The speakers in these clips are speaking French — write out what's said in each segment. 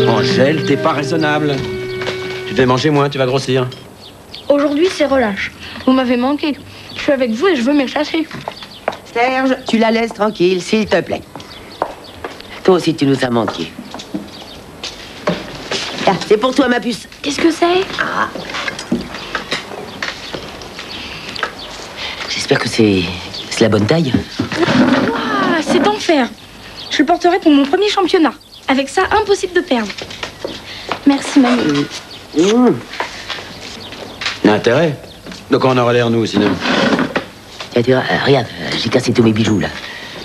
Angèle, t'es pas raisonnable. Tu devais manger moins, tu vas grossir. Aujourd'hui, c'est relâche. Vous m'avez manqué. Je suis avec vous et je veux m'échasser. Serge, tu la laisses tranquille, s'il te plaît. Toi aussi, tu nous as manqué. Ah, c'est pour toi, ma puce. Qu'est-ce que c'est? Ah. J'espère que c'est la bonne taille. Ouah, c'est d'enfer. Je le porterai pour mon premier championnat. Avec ça, impossible de perdre. Merci, mamie. Intérêt. Donc on aura l'air, nous, sinon. Tiens, tu vois, regarde, j'ai cassé tous mes bijoux, là.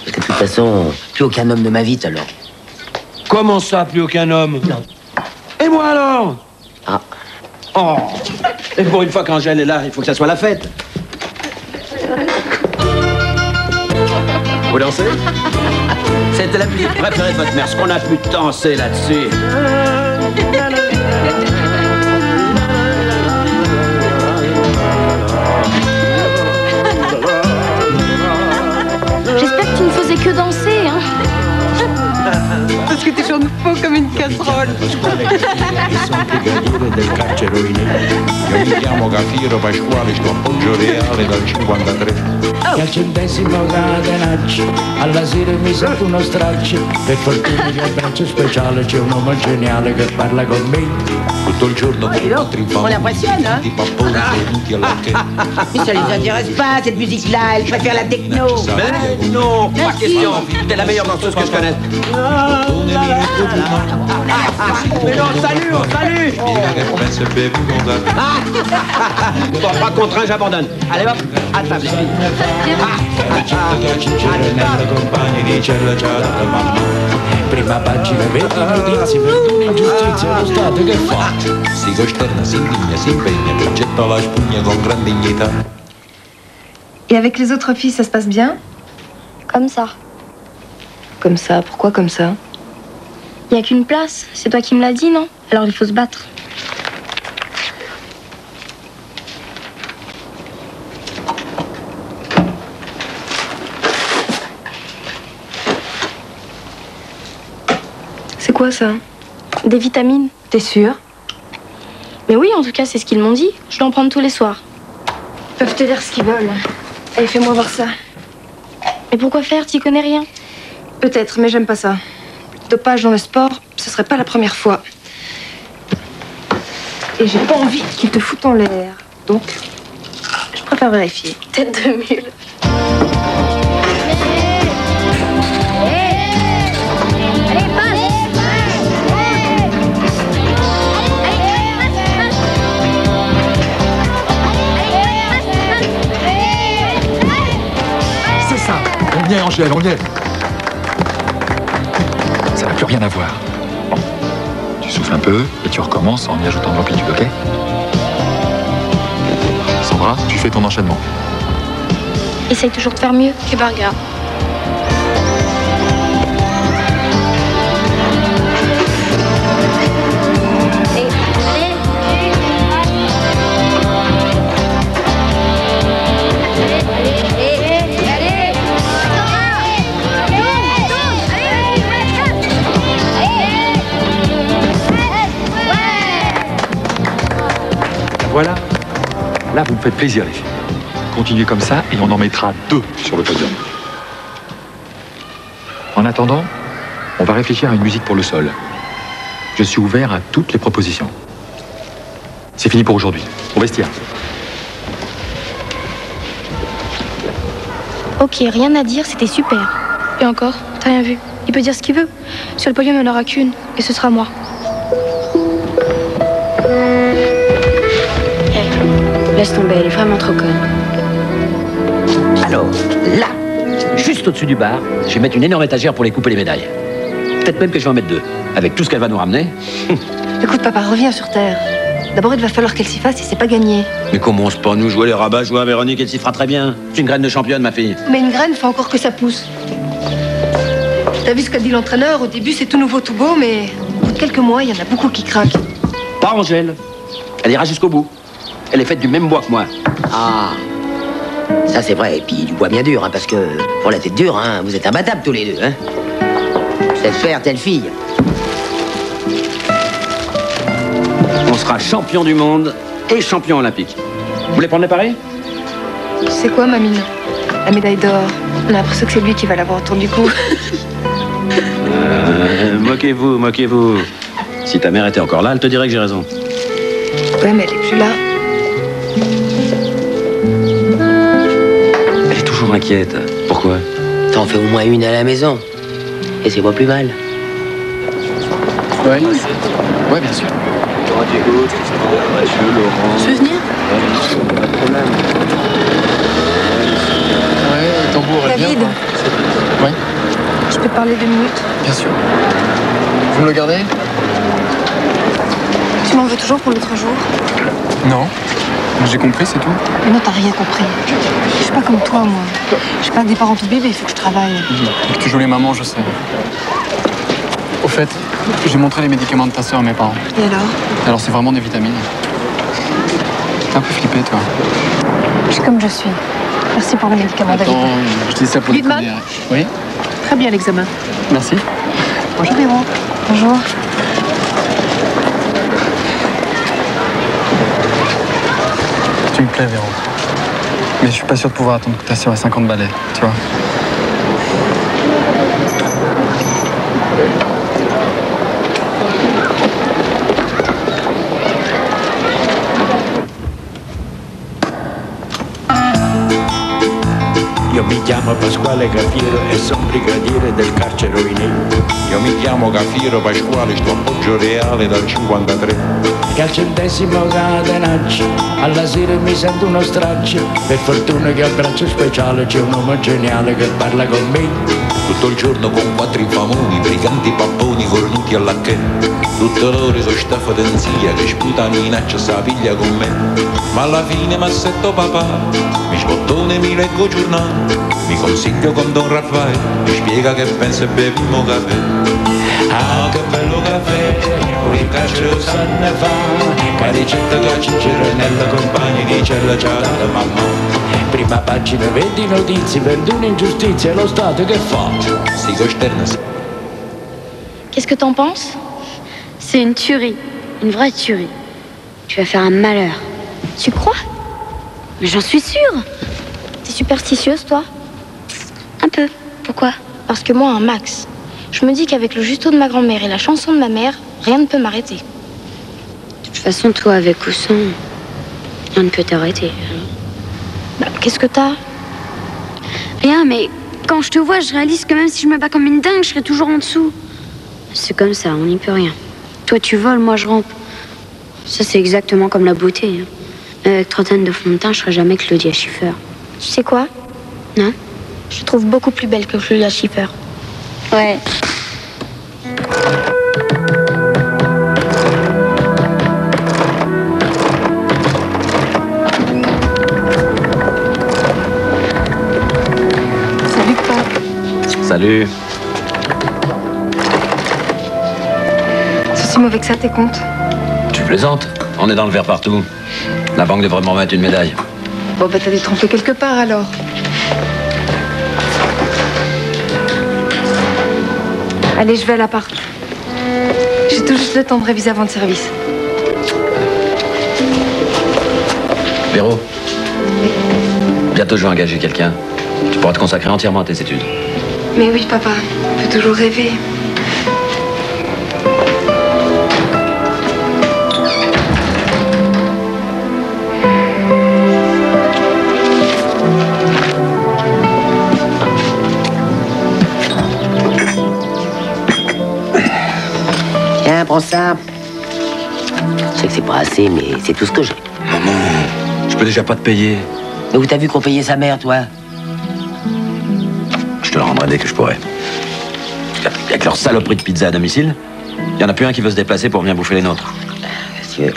Parce que de toute façon, plus aucun homme ne m'invite, alors. Comment ça, plus aucun homme? Non. Et moi, alors? Ah. Oh. Et pour une fois qu'Angèle est là, il faut que ça soit la fête. Vous dansez? C'était la musique préférée de votre mère. Ce qu'on a pu danser là-dessus. J'espère que tu ne faisais que danser, hein. Parce que tu chantes faux comme une casserole. Io mi chiamo Gafiro Pasquale, sto appoggio reale dal 53. Che al 100° catenaccio, alla sera mi sento uno straccio. Per fortuna che al braccio speciale c'è un uomo geniale che parla con me. Tutto il giorno con quattro On l'impressionne, hein? di papponi venuti all'anche. Mais ça les intéresse pas, cette musique-là. Elle préfère la techno. Mais non, pas question. T'es la meilleure danseuse que je connaisse. Mais non, salut, on salue. Mira che penso è bevuto da... Bon, 3 contre 1, j'abandonne. Allez hop, à table. Nella compagnia di cella c'ha la mamma. Prima pagina, vedi notizie, per ingiustizia, lo Stato che fa? Si costerna, si indigna, si impegna, poi getta la spugna con gran dignità. Et avec les autres filles, ça se passe bien? Comme ça. Comme ça, pourquoi comme ça? Il n'y a qu'une place. C'est toi qui me l'as dit, non? Alors il faut se battre. C'est quoi ça? Des vitamines. T'es sûre? Mais oui, en tout cas, c'est ce qu'ils m'ont dit. Je dois en prendre tous les soirs. Ils peuvent te dire ce qu'ils veulent. Allez, fais-moi voir ça. Mais pourquoi faire? T'y connais rien. Peut-être, mais j'aime pas ça. Dopage dans le sport, ce serait pas la première fois. Et j'ai pas envie qu'ils te foutent en l'air. Donc, je préfère vérifier. Tête de mule. C'est ça. On y est, Angèle, on y est. Ça n'a plus rien à voir. Bon. Tu souffles un peu et tu recommences en y ajoutant de l'amplitude, ok? Sandra, tu fais ton enchaînement. Essaye toujours de faire mieux. Que Barga. Voilà. Là, vous me faites plaisir, les filles. Continuez comme ça et on en mettra 2 sur le podium. En attendant, on va réfléchir à une musique pour le sol. Je suis ouvert à toutes les propositions. C'est fini pour aujourd'hui. Au vestiaire. Ok, rien à dire, c'était super. Et encore, t'as rien vu. Il peut dire ce qu'il veut. Sur le podium, il n'y en aura qu'une. Et ce sera moi. Laisse tomber, elle est vraiment trop conne. Alors, là, juste au-dessus du bar, je vais mettre une énorme étagère pour les couper les médailles. Peut-être même que je vais en mettre 2. Avec tout ce qu'elle va nous ramener. Écoute, papa, reviens sur Terre. D'abord, il va falloir qu'elle s'y fasse et c'est pas gagné. Mais commence pas à nous jouer les rabats, jouer à Véronique, elle s'y fera très bien. C'est une graine de championne, ma fille. Mais une graine, faut encore que ça pousse. T'as vu ce qu'a dit l'entraîneur? Au début, c'est tout nouveau, tout beau, mais au bout de quelques mois, il y en a beaucoup qui craquent. Pas Angèle. Elle ira jusqu'au bout. Elle est faite du même bois que moi. Ah, ça c'est vrai. Et puis du bois bien dur, hein, parce que pour la tête dure, hein, vous êtes imbattables tous les deux. Hein. Tel père, telle fille. On sera champion du monde et champion olympique. Vous voulez prendre les paris? Tu sais quoi, Mamine? La médaille d'or, on a l'impression que c'est lui qui va l'avoir autour du cou. Moquez-vous, moquez-vous. Si ta mère était encore là, elle te dirait que j'ai raison. Ouais, mais elle est plus là. Elle est toujours inquiète. Pourquoi? T'en fais au moins une à la maison. Et c'est pas plus mal. Ouais, ouais, bien sûr. Tu veux venir? Ouais, le tambour est bien. David, Ouais, je peux te parler 2 minutes? bien sûr. Vous me le gardez? Tu m'en veux toujours pour l'autre jour? Non. J'ai compris, c'est tout. Mais non, t'as rien compris. Je suis pas comme toi, moi. Je suis pas des parents tout bébé, il faut que je travaille. Que tu joues les mamans, je sais. Au fait, j'ai montré les médicaments de ta sœur à mes parents. Et alors? Alors c'est vraiment des vitamines. T'es un peu flippé, toi. Je suis comme je suis. Merci pour le médicament, David. Attends, je dis ça pour les Liebman. premiers. Oui, Très bien l'examen. merci. Bonjour, Véro. Bonjour. Tu me plais, Véro. Mais je suis pas sûr de pouvoir attendre que ta sœur ait 50 balais, tu vois. Io mi chiamo Pasquale Cafiero e sono brigadiere del carcere Oinè. Io mi chiamo Cafiero Pasquale, sto a Poggio Reale dal 53. Che al 100° catenaccio, alla sera mi sento uno straccio. Per fortuna che al braccio speciale c'è un uomo geniale che parla con me. Tutto il giorno con 4 infamoni, briganti papponi cornuti alla che. Tutte loro sono sta fotenzia che sputa minaccia sa piglia con me. Ma alla fine m'assetto papà, mi sbottone mi leggo giornale, mi consiglio con Don Raffaele, mi spiega che pensa e beviamo caffè. Ah, che bello caffè, il carcere sanne fa, che ricetta che c'era nella compagnia di cella c'ha data mamma. Prima pagina, 20 notizie, per un'ingiustizia e lo Stato che fa? Si costerna. Qu'est-ce que t'en penses? C'est une tuerie, une vraie tuerie. Tu vas faire un malheur. Tu crois? Mais j'en suis sûre. T'es superstitieuse, toi? Un peu. Pourquoi? Parce que moi, un max. Je me dis qu'avec le justo de ma grand-mère et la chanson de ma mère, rien ne peut m'arrêter. De toute façon, toi, avec ou sans, rien ne peut t'arrêter. Bah, qu'est-ce que t'as? Rien, mais quand je te vois, je réalise que même si je me bats comme une dingue, je serai toujours en dessous. C'est comme ça, on n'y peut rien. Toi, tu voles, moi, je rampe. Ça, c'est exactement comme la beauté. Hein. Avec 3 tonnes de fond de teint, je serai jamais Claudia Schiffer. Tu sais quoi? Non? Je te trouve beaucoup plus belle que Claudia Schiffer. Ouais. Salut, Pop. Salut. C'est si mauvais que ça, tes comptes? Tu plaisantes? On est dans le vert partout. La banque devrait m'en mettre une médaille. Bon, bah, t'as dû te tromper quelque part, alors. Allez, je vais à l'appart. J'ai tout juste le temps de réviser avant le service. Véro, bientôt je vais engager quelqu'un. Tu pourras te consacrer entièrement à tes études. Mais oui, papa, on peut toujours rêver. Tiens, prends ça. Je sais que c'est pas assez, mais c'est tout ce que j'ai. Maman, je peux déjà pas te payer. Mais où t'as vu qu'on payait sa mère, toi? Je te le rendrai dès que je pourrai. Avec leur saloperie de pizza à domicile, il y en a plus un qui veut se déplacer pour venir bouffer les nôtres. Monsieur,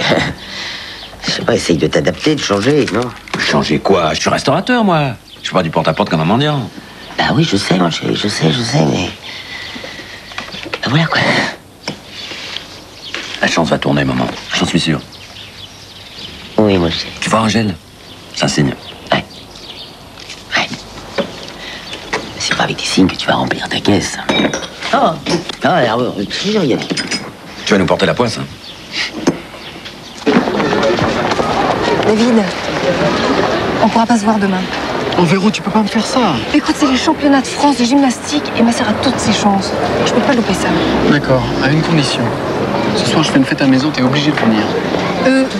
je sais pas, essaye de t'adapter, de changer, non? Changer quoi? Je suis restaurateur, moi. Je suis pas du porte-à-porte comme un mendiant. Bah oui, je sais, mon chéri, je sais, mais... couverts, quoi. La chance va tourner, maman. J'en suis sûr. Oui, moi je sais. Tu vois, Angèle, c'est un signe. Ouais. Ouais. C'est pas avec des signes que tu vas remplir ta caisse. Oh. Ah, alors, je vais y aller. Tu vas nous porter la poisse, hein. David, on pourra pas se voir demain. Oh Véro, tu peux pas me faire ça. Écoute, c'est les championnats de France de gymnastique et ma sœur a toutes ses chances. Je peux pas louper ça. D'accord, à une condition. Ce soir, je fais une fête à la maison, t'es obligé de venir.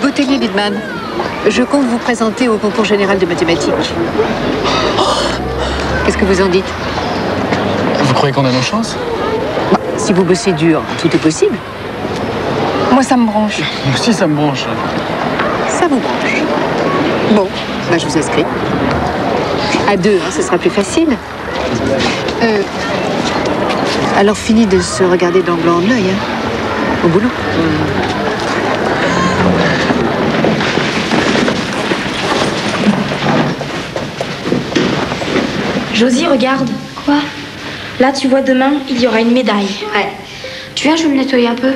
Botelier Bidman, je compte vous présenter au concours général de mathématiques. Qu'est-ce que vous en dites? Vous croyez qu'on a nos chances? Bah, si vous bossez dur, tout est possible. Moi, ça me branche. Moi aussi, ça me branche. Ça vous branche. Bon, bah, je vous inscris. À 2, hein, ce sera plus facile. Alors, fini de se regarder dans le blanc de l'œil, hein. Au boulot. Josie, regarde. Quoi? Là, tu vois, demain, il y aura une médaille. Ouais. Tu viens, je vais me nettoyer un peu.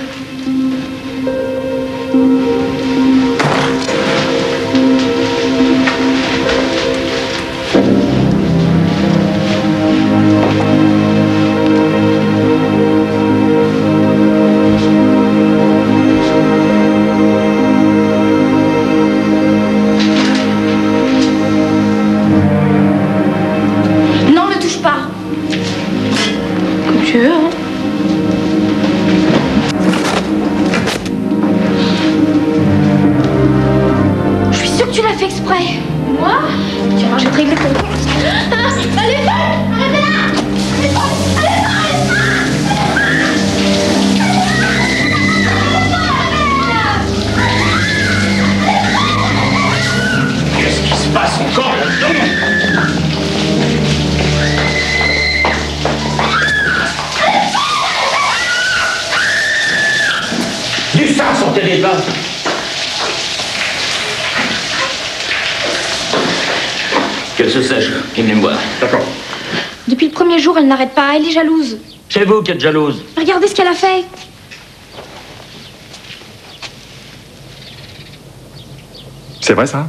Non, ne touche pas. Comme tu veux, hein. Je suis sûre que tu l'as fait exprès. Moi? Tu vas voir, je vais te régler ton compte. Allez, arrêtez-la! Qu'est-ce qui se passe encore là-dedans? Du sang sur tes débats. Qu'elle se sèche, qu'il me boire. D'accord. Depuis le premier jour, elle n'arrête pas. Elle est jalouse. C'est vous qui êtes jalouse. Regardez ce qu'elle a fait. C'est vrai, ça?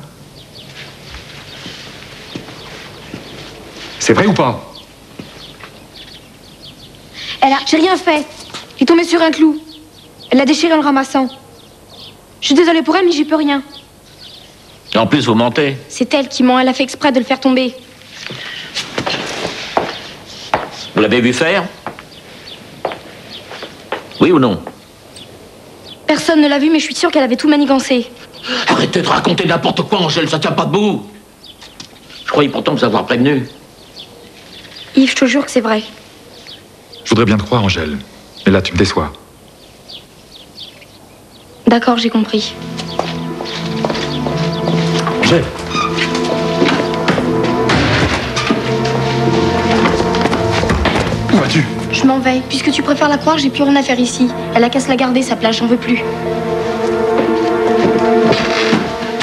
C'est vrai ou pas? J'ai rien fait. Il est tombé sur un clou. Elle l'a déchiré en le ramassant. Je suis désolée pour elle, mais j'y peux rien. En plus, vous mentez. C'est elle qui ment. Elle a fait exprès de le faire tomber. Vous l'avez vu faire? Oui ou non? Personne ne l'a vu, mais je suis sûre qu'elle avait tout manigancé. Arrêtez de raconter n'importe quoi, Angèle, ça tient pas debout. Je croyais pourtant vous avoir prévenu. Yves, je te jure que c'est vrai. Je voudrais bien te croire, Angèle. Mais là, tu me déçois. D'accord, j'ai compris. Angèle. Où vas-tu? Je m'en vais. Puisque tu préfères la croire, j'ai plus rien à faire ici. Elle a qu'à se la garder, sa place, j'en veux plus.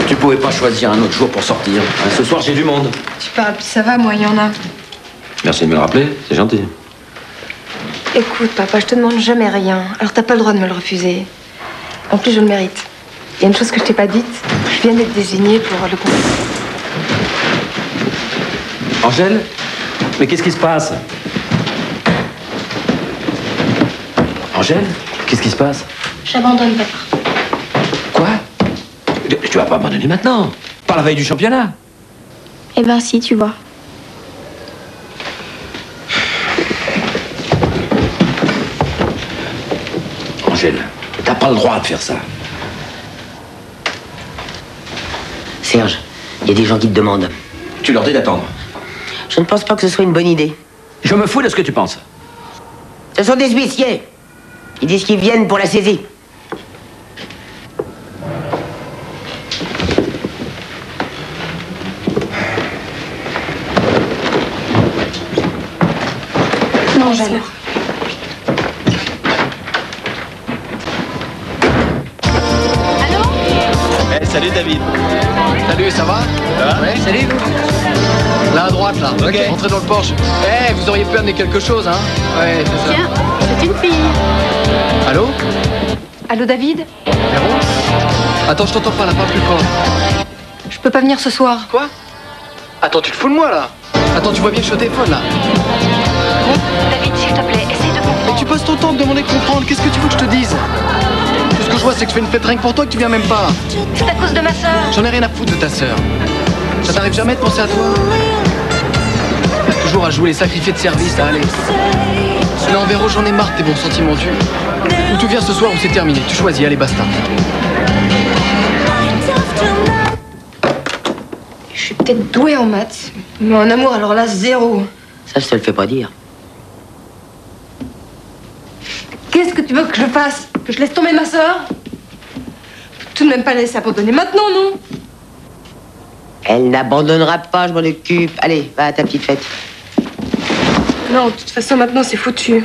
Tu pouvais pas choisir un autre jour pour sortir. Hein, ce soir, j'ai du monde. Tu parles, ça va, moi, il y en a. Merci de me le rappeler, c'est gentil. Écoute, papa, je te demande jamais rien. Alors t'as pas le droit de me le refuser. En plus, je le mérite. Il y a une chose que je t'ai pas dite. Je viens d'être désignée pour le concours. Angèle? Mais qu'est-ce qui se passe? Angèle? Qu'est-ce qui se passe? J'abandonne, papa. Quoi? Tu vas pas abandonner maintenant? Pas la veille du championnat? Eh ben si, tu vois. Angèle, t'as pas le droit de faire ça. Serge, il y a des gens qui te demandent. Tu leur dis d'attendre. Je ne pense pas que ce soit une bonne idée. Je me fous de ce que tu penses. Ce sont des huissiers. Ils disent qu'ils viennent pour la saisie. Non, Angèle. Salut David. Salut, ça va? Ça va? Ouais. Salut. Là à droite, là. Ok. Entrez dans le Porsche. Eh, vous auriez pu amener quelque chose, hein? Ouais, c'est ça. Tiens, c'est une fille. Allô? Allô, David? Véro? Attends, je t'entends pas, là, parle plus fort. Je peux pas venir ce soir. Quoi? Attends, tu te fous de moi, là? Attends, tu vois bien que je suis au téléphone, là. David, s'il te plaît, essaye de comprendre. Mais tu passes ton temps à me demander de comprendre. Qu'est-ce que tu veux que je te dise? Tout ce que je vois, c'est que je fais une fête rien que pour toi, que tu viens même pas. C'est à cause de ma sœur. J'en ai rien à foutre de ta sœur. Ça t'arrive jamais de penser à toi? Toujours à jouer les sacrifiés de service, à aller. Non, Véro, j'en ai marre de tes bons sentiments. Ou tu viens ce soir ou c'est terminé. Tu choisis, allez, basta. Je suis peut-être douée en maths, mais en amour, alors là, zéro. Ça, je te le fais pas dire. Qu'est-ce que tu veux que je fasse? Que je laisse tomber ma sœur? Tout de même pas la laisser abandonner maintenant, non? Elle n'abandonnera pas, je m'en occupe. Allez, va à ta petite fête. Non, de toute façon, maintenant, c'est foutu.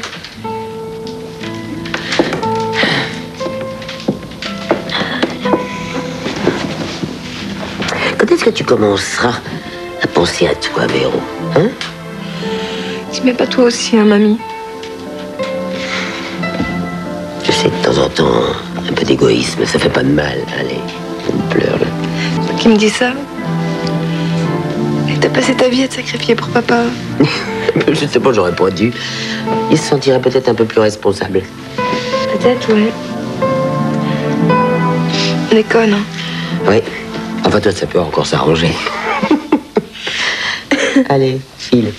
Quand est-ce que tu commenceras à penser à toi, Véro? Hein? Tu m'aimes pas toi aussi, hein, mamie? Je sais de temps en temps, un peu d'égoïsme, ça fait pas de mal. Allez, on pleure, là. Toi qui me dis ça? Et t'as passé ta vie à te sacrifier pour papa. Je sais pas, j'aurais pas dû. Il se sentirait peut-être un peu plus responsable. Peut-être, ouais. On est conne, hein. Oui. Enfin, toi, ça peut encore s'arranger. Allez, file.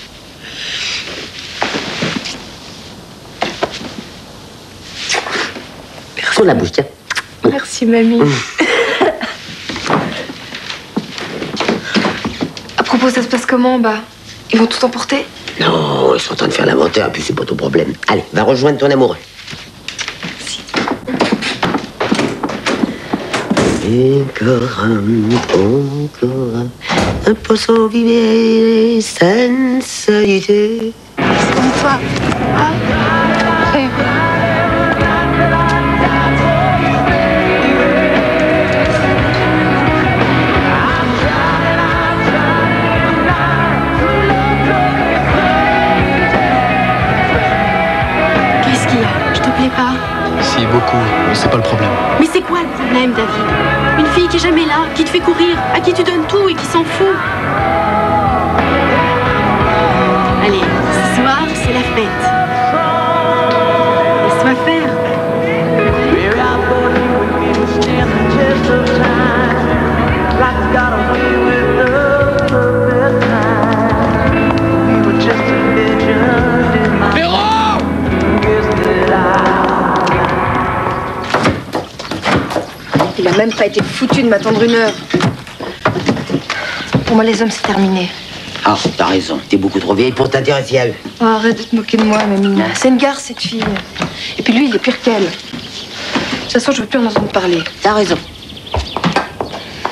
Sur la bouche, tiens. Merci, mamie. À propos, ça se passe comment, bah? Ils vont tout emporter? Non, ils sont en train de faire l'inventaire, puis c'est pas ton problème. Allez, va rejoindre ton amoureux. Encore un poisson vivre sans solitude. Dis-toi. Ah. Qu'est-ce qu'il y a? Je te plais pas? Si, beaucoup, mais c'est pas le problème. Mais c'est quoi le problème, David? Une fille qui est jamais là, qui te fait courir, à qui tu donnes tout et qui s'en fout. Allez, ce soir, c'est la fête. Laisse-moi faire. Il a même pas été foutu de m'attendre une heure. Pour moi, les hommes, c'est terminé. Ah, t'as raison, t'es beaucoup trop vieille pour t'intéresser à eux. Oh, arrête de te moquer de moi, mamie. C'est une garce, cette fille. Et puis lui, il est pire qu'elle. De toute façon, je veux plus en entendre parler. T'as raison.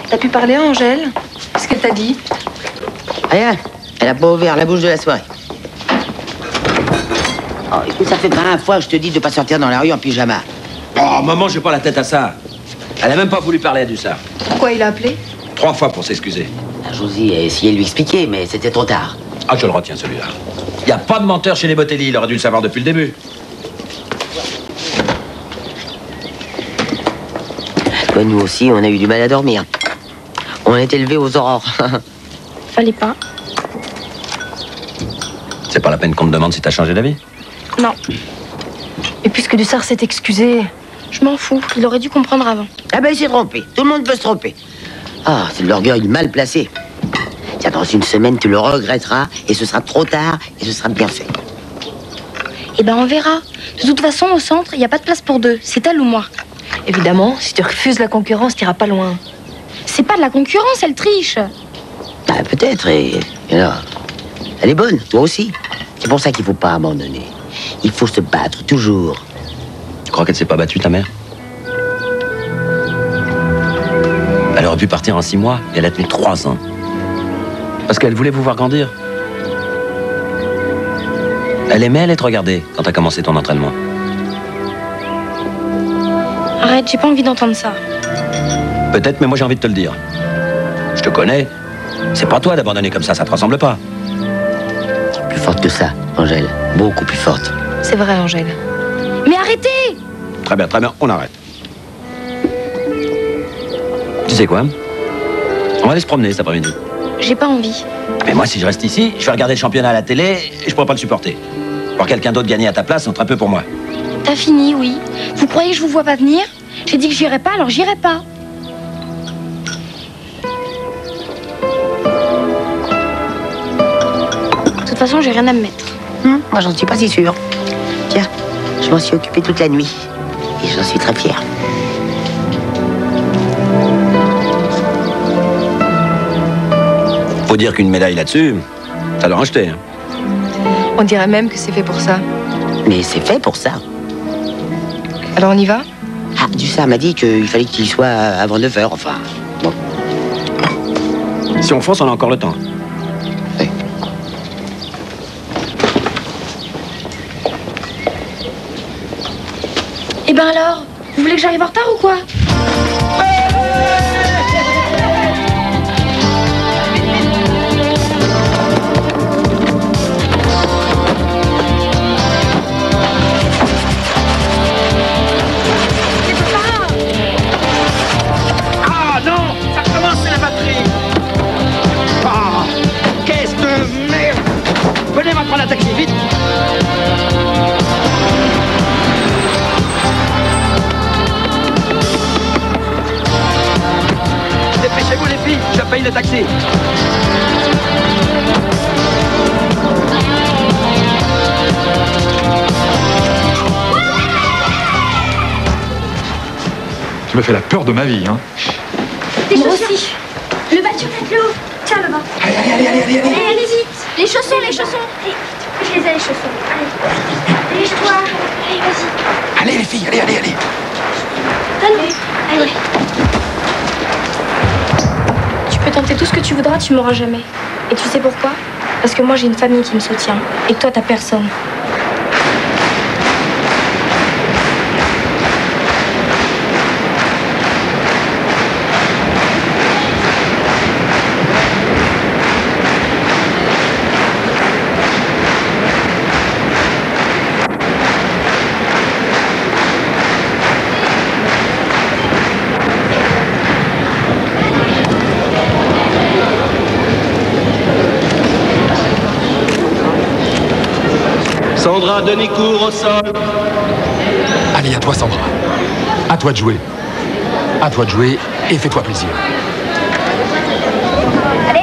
T'as pu parler à Angèle? Qu'est-ce qu'elle t'a dit? Rien, elle a pas ouvert la bouche de la soirée. Oh, écoute, ça fait 20 fois que je te dis de pas sortir dans la rue en pyjama. Oh, maman, j'ai pas la tête à ça. Elle a même pas voulu parler à du ça. Pourquoi il a appelé? 3 fois pour s'excuser. La Josie a essayé de lui expliquer, mais c'était trop tard. Ah, je le retiens, celui-là. Y a pas de menteur chez les Botelli, il aurait dû le savoir depuis le début. Toi, nous aussi, on a eu du mal à dormir. On est élevés aux aurores. Fallait pas. C'est pas la peine qu'on te demande si t'as changé d'avis. Non, Et puisque Dussard s'est excusé, je m'en fous. Il aurait dû comprendre avant. Ah ben, il s'est trompé. Tout le monde peut se tromper. Ah, c'est de l'orgueil mal placé. Tiens, dans une semaine, tu le regretteras, et ce sera trop tard, et ce sera bien fait. Eh ben, on verra. De toute façon, au centre, il n'y a pas de place pour deux. C'est elle ou moi. évidemment, si tu refuses la concurrence, t'iras pas loin. C'est pas de la concurrence, elle triche. Ah, peut-être, et alors, elle est bonne, toi aussi. C'est pour ça qu'il faut pas abandonner. Il faut se battre, toujours. Tu crois qu'elle s'est pas battue, ta mère? Elle aurait pu partir en 6 mois, et elle a tenu 3 ans. Parce qu'elle voulait vous voir grandir. Elle aimait aller te regarder quand t'as commencé ton entraînement. Arrête, j'ai pas envie d'entendre ça. Peut-être, mais moi j'ai envie de te le dire. Je te connais, C'est pas toi d'abandonner comme ça te ressemble pas. Plus forte que ça, Angèle. Beaucoup plus forte. C'est vrai, Angèle. Mais arrêtez! Très bien, on arrête. Tu sais quoi? On va aller se promener cet après-midi. J'ai pas envie. Mais moi, si je reste ici, je vais regarder le championnat à la télé et je pourrais pas le supporter. Voir quelqu'un d'autre gagner à ta place, c'est un peu pour moi. T'as fini, oui. Vous croyez que je vous vois pas venir? J'ai dit que j'irai pas, alors j'irai pas. De toute façon, j'ai rien à me mettre. Moi, j'en suis pas si sûre. Tiens, je m'en suis occupée toute la nuit. Et j'en suis très fière. Faut dire qu'une médaille là-dessus, ça doit en jeter. Hein. On dirait même que c'est fait pour ça. Mais c'est fait pour ça. Alors on y va? Ah, Dussard m'a dit qu'il fallait qu'il y soit avant 9h, enfin. Bon. Si on fonce, on a encore le temps. Oui. Eh ben alors, vous voulez que j'arrive en retard ou quoi? Ah non! Ça recommence, c'est la batterie! Ah! Qu'est-ce de merde! Venez, on va prendre un taxi, vite! Dépêchez-vous les filles, je paye le taxi. Tu m'as fait la peur de ma vie, hein. Moi aussi. Le bas, tu mets le haut. Tiens, le bas. Allez. Allez vite. Les chaussons. Allez, je les ai, les chaussons. Allez. Dépêche-toi. Allez, vas-y. Allez les filles, allez. Allez. Tu peux tenter tout ce que tu voudras, tu m'auras jamais. Et tu sais pourquoi? Parce que moi, j'ai une famille qui me soutient. Et que toi, t'as personne. Sandra Denicourt au sol. Allez, à toi Sandra. À toi de jouer. À toi de jouer et fais-toi plaisir. Allez.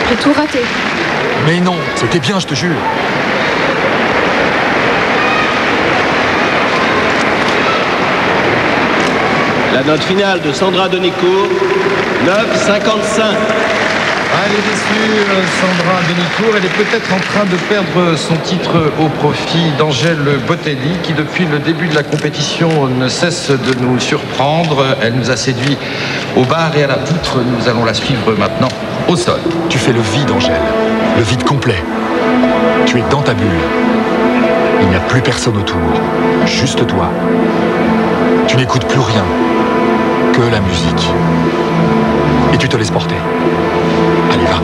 J'ai tout raté. Mais non, c'était bien, je te jure. La note finale de Sandra Denicourt, 9,55. Elle est déçue, Sandra Denicourt. Elle est peut-être en train de perdre son titre au profit d'Angèle Botelli, qui depuis le début de la compétition ne cesse de nous surprendre. Elle nous a séduit au bar et à la poutre. Nous allons la suivre maintenant au sol. Tu fais le vide, Angèle. Le vide complet. Tu es dans ta bulle. Il n'y a plus personne autour. Juste toi. Tu n'écoutes plus rien que la musique. Et tu te laisses porter. Allez, va.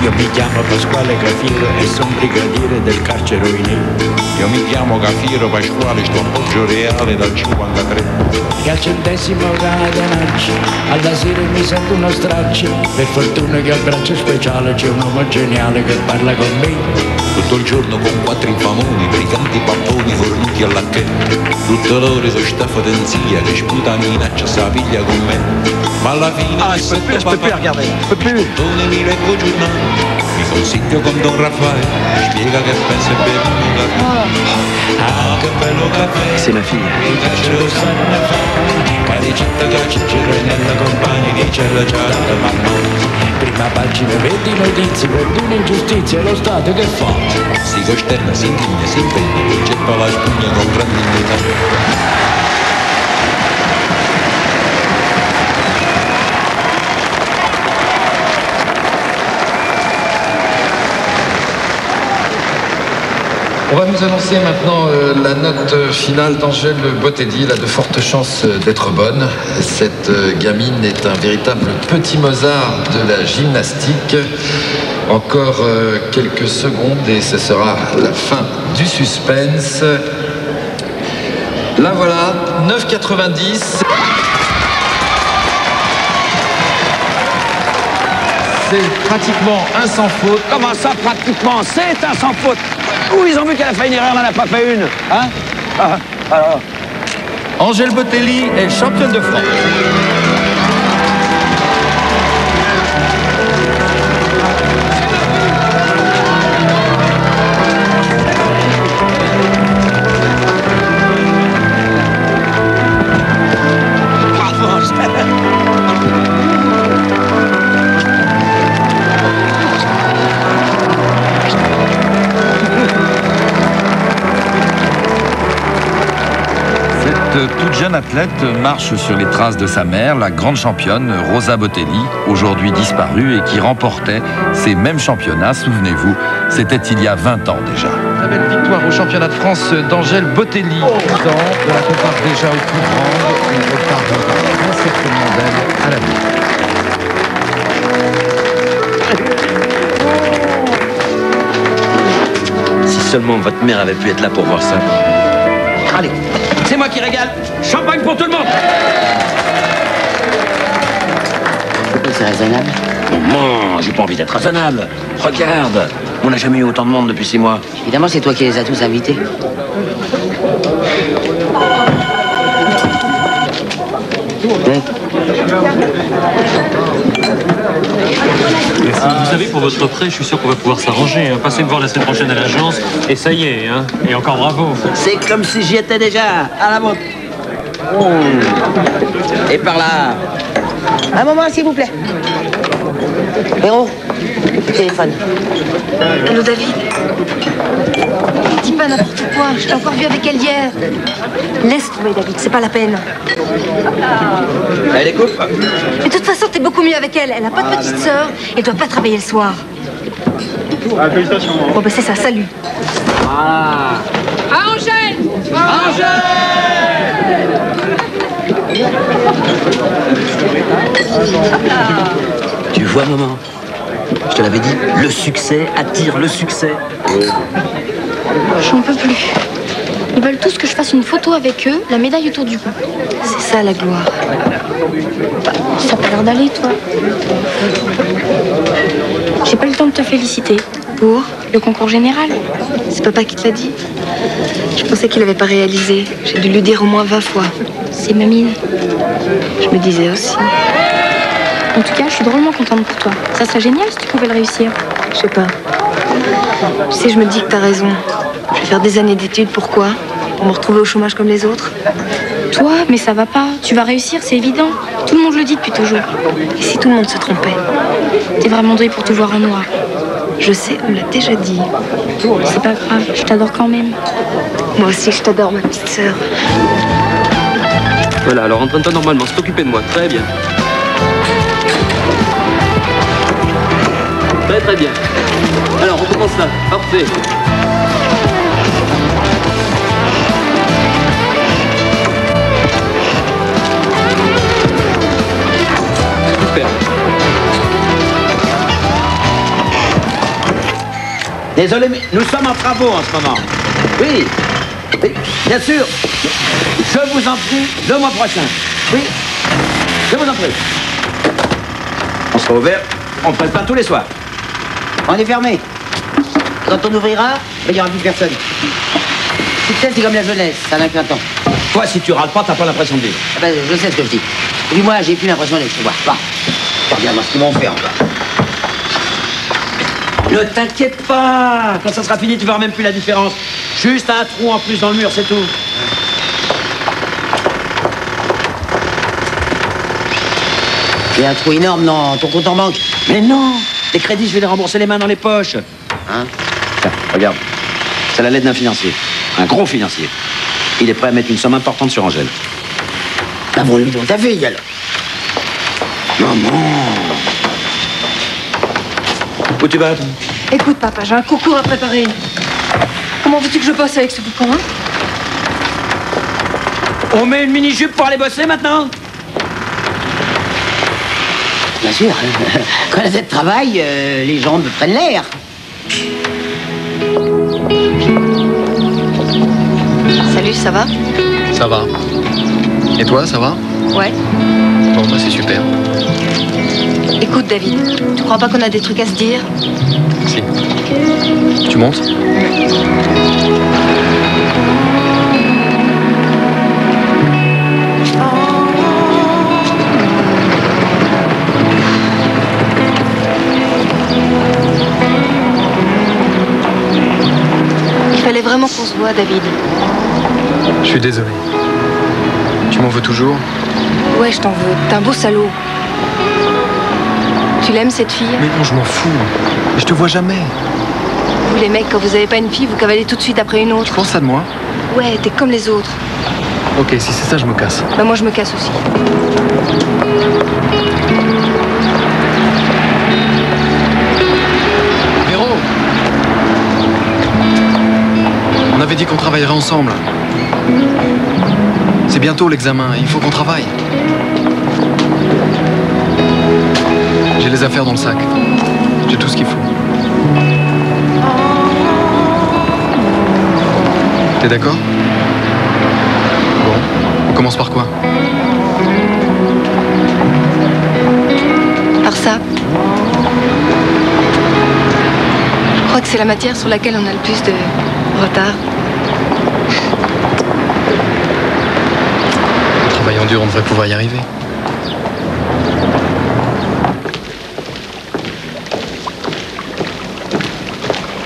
Io mi chiamo Pasquale Cafiero e sono brigadiere del carcere Ruini. Io mi chiamo Cafiero Pasquale, sto a Poggio Reale dal 53. E al 100° catenaccio, alla sera mi sento uno straccio. Per fortuna che al braccio speciale c'è un uomo geniale che parla con me. Tutto il giorno con 4 infamoni, briganti papponi fornuti all'acche. Tutte l'ore so sta fotenzia che sputa minaccia sa piglia con me. Ma alla fine je peux plus regarder, je peux plus. mi leggo giornale, mi consiglio con Don Raffaele, spiega che pensa e beve un caffè. Ah, che bello caffè. C'est ma fille. Caricetta che c'è nella compagnia di cella c'è mamma. Prima pagina, vedi notizie, per un'ingiustizia, lo Stato che fa? Si costerna, si indigna, si impegna, getta la spugna con grande dignità. On va nous annoncer maintenant la note finale d'Angèle Botelli. Elle a de fortes chances d'être bonne. Cette gamine est un véritable petit Mozart de la gymnastique. Encore quelques secondes et ce sera la fin du suspense. Là voilà, 9,90. C'est pratiquement un sans faute. Comment ça, pratiquement? C'est un sans faute. Où ils ont vu qu'elle a fait une erreur, elle n'en a pas fait une. Hein? Alors. Angèle Botelli est championne de France. Cette toute jeune athlète marche sur les traces de sa mère, la grande championne Rosa Botelli, aujourd'hui disparue et qui remportait ces mêmes championnats, souvenez-vous, c'était il y a 20 ans déjà. Très belle victoire au championnat de France d'Angèle Botelli. De la compare déjà aux plus grandes, on reparlera très certainement d'elle à l'avenir. Si seulement votre mère avait pu être là pour voir ça. Allez, c'est moi qui régale. Champagne pour tout le monde. C'est raisonnable. Non, j'ai pas envie d'être raisonnable. Regarde, on n'a jamais eu autant de monde depuis 6 mois. Évidemment, c'est toi qui les as tous invités. Oui. Vous savez, pour votre prêt, je suis sûr qu'on va pouvoir s'arranger. Passez me voir la semaine prochaine à l'agence, et ça y est, hein. Et encore bravo. C'est comme si j'y étais déjà, à la vôtre. Et par là. Un moment, s'il vous plaît. Héros, téléphone. Allô, David? Dis pas n'importe quoi, je t'ai encore vu avec elle hier. Laisse tomber, David, c'est pas la peine. Elle découpe. Mais de toute façon, t'es beaucoup mieux avec elle. Elle a pas de petite sœur et doit pas travailler le soir. Félicitations. Bon, bah c'est ça, salut. Ah. Angèle! Tu vois, maman, je te l'avais dit, le succès attire le succès. J'en peux plus. Ils veulent tous que je fasse une photo avec eux, la médaille autour du cou. C'est ça la gloire. Ça a pas l'air d'aller, toi. J'ai pas eu le temps de te féliciter. Pour le concours général. C'est papa qui te l'a dit. Je pensais qu'il avait pas réalisé. J'ai dû lui dire au moins 20 fois. C'est mamine. Je me disais aussi. En tout cas, je suis drôlement contente pour toi. Ça serait génial si tu pouvais le réussir. Je sais pas. Tu sais, je me dis que t'as raison. Je vais faire des années d'études, pourquoi? Pour me retrouver au chômage comme les autres? Toi, mais ça va pas. Tu vas réussir, c'est évident. Tout le monde le dit depuis toujours. Et si tout le monde se trompait? T'es vraiment douée pour te voir en noir. Je sais, on me l'a déjà dit. C'est pas grave, je t'adore quand même. Moi aussi, je t'adore, ma petite sœur. Voilà, alors entraîne-toi normalement, c'est occupé de moi. Très bien. Très très bien. Alors, on commence là. Parfait. Super. Désolé, mais nous sommes en travaux en ce moment. Oui, bien sûr. Je vous en prie, le mois prochain. Oui, je vous en prie. On sera ouvert, on ne prête pas tous les soirs. On est fermé. Quand on ouvrira, il n'y aura plus personne. Tu sais, c'est comme la jeunesse, ça n'a qu'un temps. Toi, si tu râles pas, t'as pas l'impression de vivre. Ah ben, je sais ce que je dis. Et puis moi, j'ai plus l'impression d'être chez moi. Va. Regarde moi ce qu'ils m'ont fait encore. Ne t'inquiète pas. Quand ça sera fini, tu verras même plus la différence. Juste un trou en plus dans le mur, c'est tout. Il y a un trou énorme dans ton compte en banque. Mais non, les crédits, je vais les rembourser les mains dans les poches. Hein? Tiens, regarde. C'est la lettre d'un financier. Un gros financier. Il est prêt à mettre une somme importante sur Angèle. Bah bon, lui, ta fille, alors. Maman. Où tu vas? Écoute, papa, j'ai un concours à préparer. Comment veux-tu que je bosse avec ce boucan, hein? On met une mini-jupe pour aller bosser maintenant? Bien sûr. Quand la tête travaille, les jambes prennent l'air. Salut, ça va? Ça va. Et toi, ça va? Ouais. Bon, bah c'est super. Écoute, David, tu crois pas qu'on a des trucs à se dire? Si. Tu montes? Il fallait vraiment qu'on se voit, David. Je suis désolé. Tu m'en veux toujours? Ouais, je t'en veux. T'es un beau salaud. Tu l'aimes, cette fille? Mais non, je m'en fous. Je te vois jamais. Vous, les mecs, quand vous avez pas une fille, vous cavalez tout de suite après une autre. Tu penses ça de moi? Ouais, t'es comme les autres. Ok, si c'est ça, je me casse. Bah moi, je me casse aussi. Véro! On avait dit qu'on travaillerait ensemble. C'est bientôt l'examen, il faut qu'on travaille. J'ai les affaires dans le sac. J'ai tout ce qu'il faut. T'es d'accord? Bon, on commence par quoi? Par ça. Je crois que c'est la matière sur laquelle on a le plus de retard. En travaillant dur, on devrait pouvoir y arriver.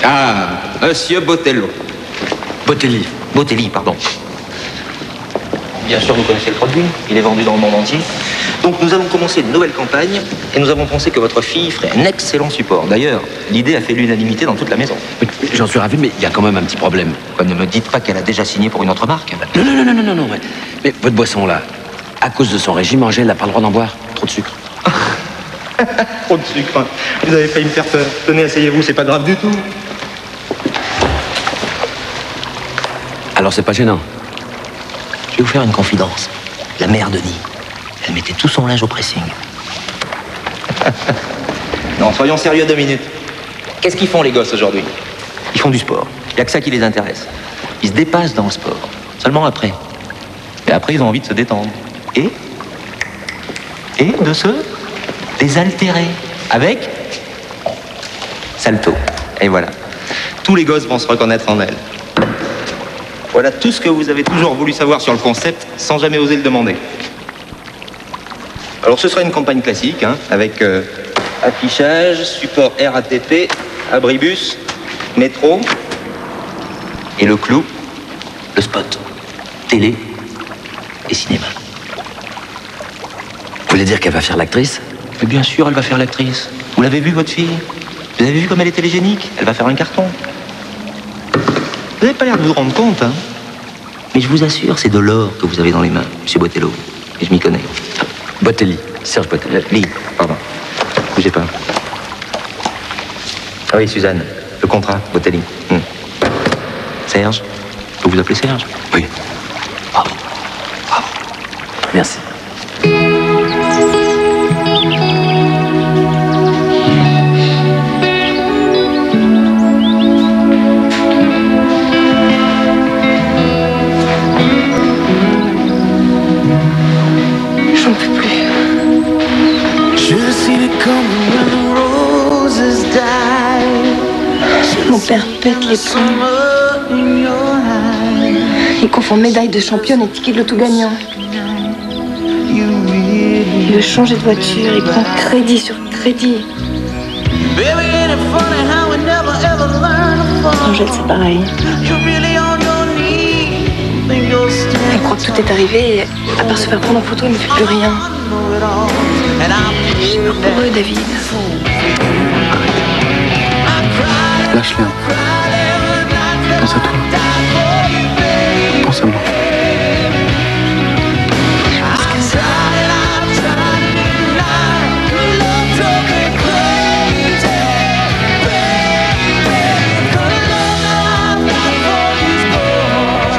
Ah, Monsieur Botello. Botelli, pardon. Bien sûr, vous connaissez le produit. Il est vendu dans le monde entier. Donc, nous allons commencer une nouvelle campagne et nous avons pensé que votre fille ferait un excellent support. D'ailleurs, l'idée a fait l'unanimité dans toute la maison. J'en suis ravi, mais il y a quand même un petit problème. Ne me dites pas qu'elle a déjà signé pour une autre marque. Non. Mais votre boisson, là, à cause de son régime, Angèle n'a pas le droit d'en boire. Trop de sucre. Trop de sucre. Vous avez failli me faire peur. Tenez, asseyez-vous, c'est pas grave du tout. Alors, c'est pas gênant. Je vais vous faire une confidence. La mère Denis, elle mettait tout son linge au pressing. Non, soyons sérieux 2 minutes. Qu'est-ce qu'ils font les gosses aujourd'hui? Ils font du sport. Il n'y a que ça qui les intéresse. Ils se dépassent dans le sport. Seulement après. Et après, ils ont envie de se détendre. Et de se désaltérer. Avec salto. Et voilà. Tous les gosses vont se reconnaître en elle. Voilà tout ce que vous avez toujours voulu savoir sur le concept sans jamais oser le demander. Alors ce sera une campagne classique, hein, avec affichage, support RATP, abribus, métro, et le clou, le spot, télé et cinéma. Vous voulez dire qu'elle va faire l'actrice? Mais bien sûr, elle va faire l'actrice. Vous l'avez vu, votre fille? Vous avez vu comme elle est télégénique? Elle va faire un carton. Vous n'avez pas l'air de vous rendre compte, hein? Mais je vous assure, c'est de l'or que vous avez dans les mains, monsieur Botello. Et je m'y connais. Botelli, Serge Botelli. Pardon. Bougez pas. Ah oui, Suzanne, le contrat, Botelli. Serge, je peux vous appeler Serge? Oui. Bravo. Merci. Mon père pète les plombs. Il confond médaille de championne et ticket de loto gagnant. Il veut changer de voiture, il prend crédit sur crédit. Angèle, c'est pareil. Elle croit que tout est arrivé et à part se faire prendre en photo, elle ne fait plus rien. J'ai peur pour eux, David. Lâche-les. Pense à toi. Pense à moi.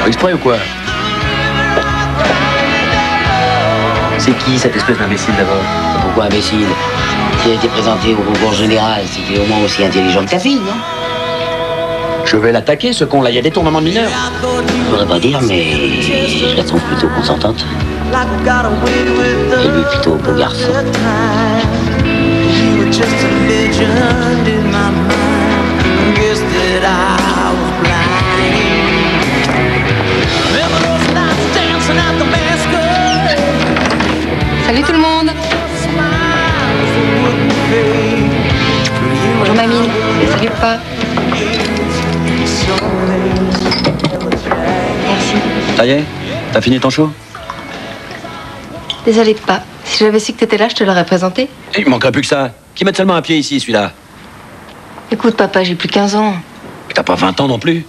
Exprès ou quoi? C'est qui cette espèce d'imbécile d'abord? Pourquoi imbécile? Si elle a été présentée au concours général, c'est qu'il est au moins aussi intelligent que ta fille, non? Je vais l'attaquer, ce con-là. Il y a des tournements de mineurs. Je voudrais pas dire, mais je la trouve plutôt consentante. Et lui plutôt beau garçon. Salut tout le monde. Bonjour mamie. Salut papa. Merci. Ça y est? T'as fini ton show? Désolé papa. Si j'avais su que t'étais là, je te l'aurais présenté. Il manquerait plus que ça. Qui mette seulement un pied ici, celui-là. Écoute papa, j'ai plus 15 ans. T'as pas 20 ans non plus.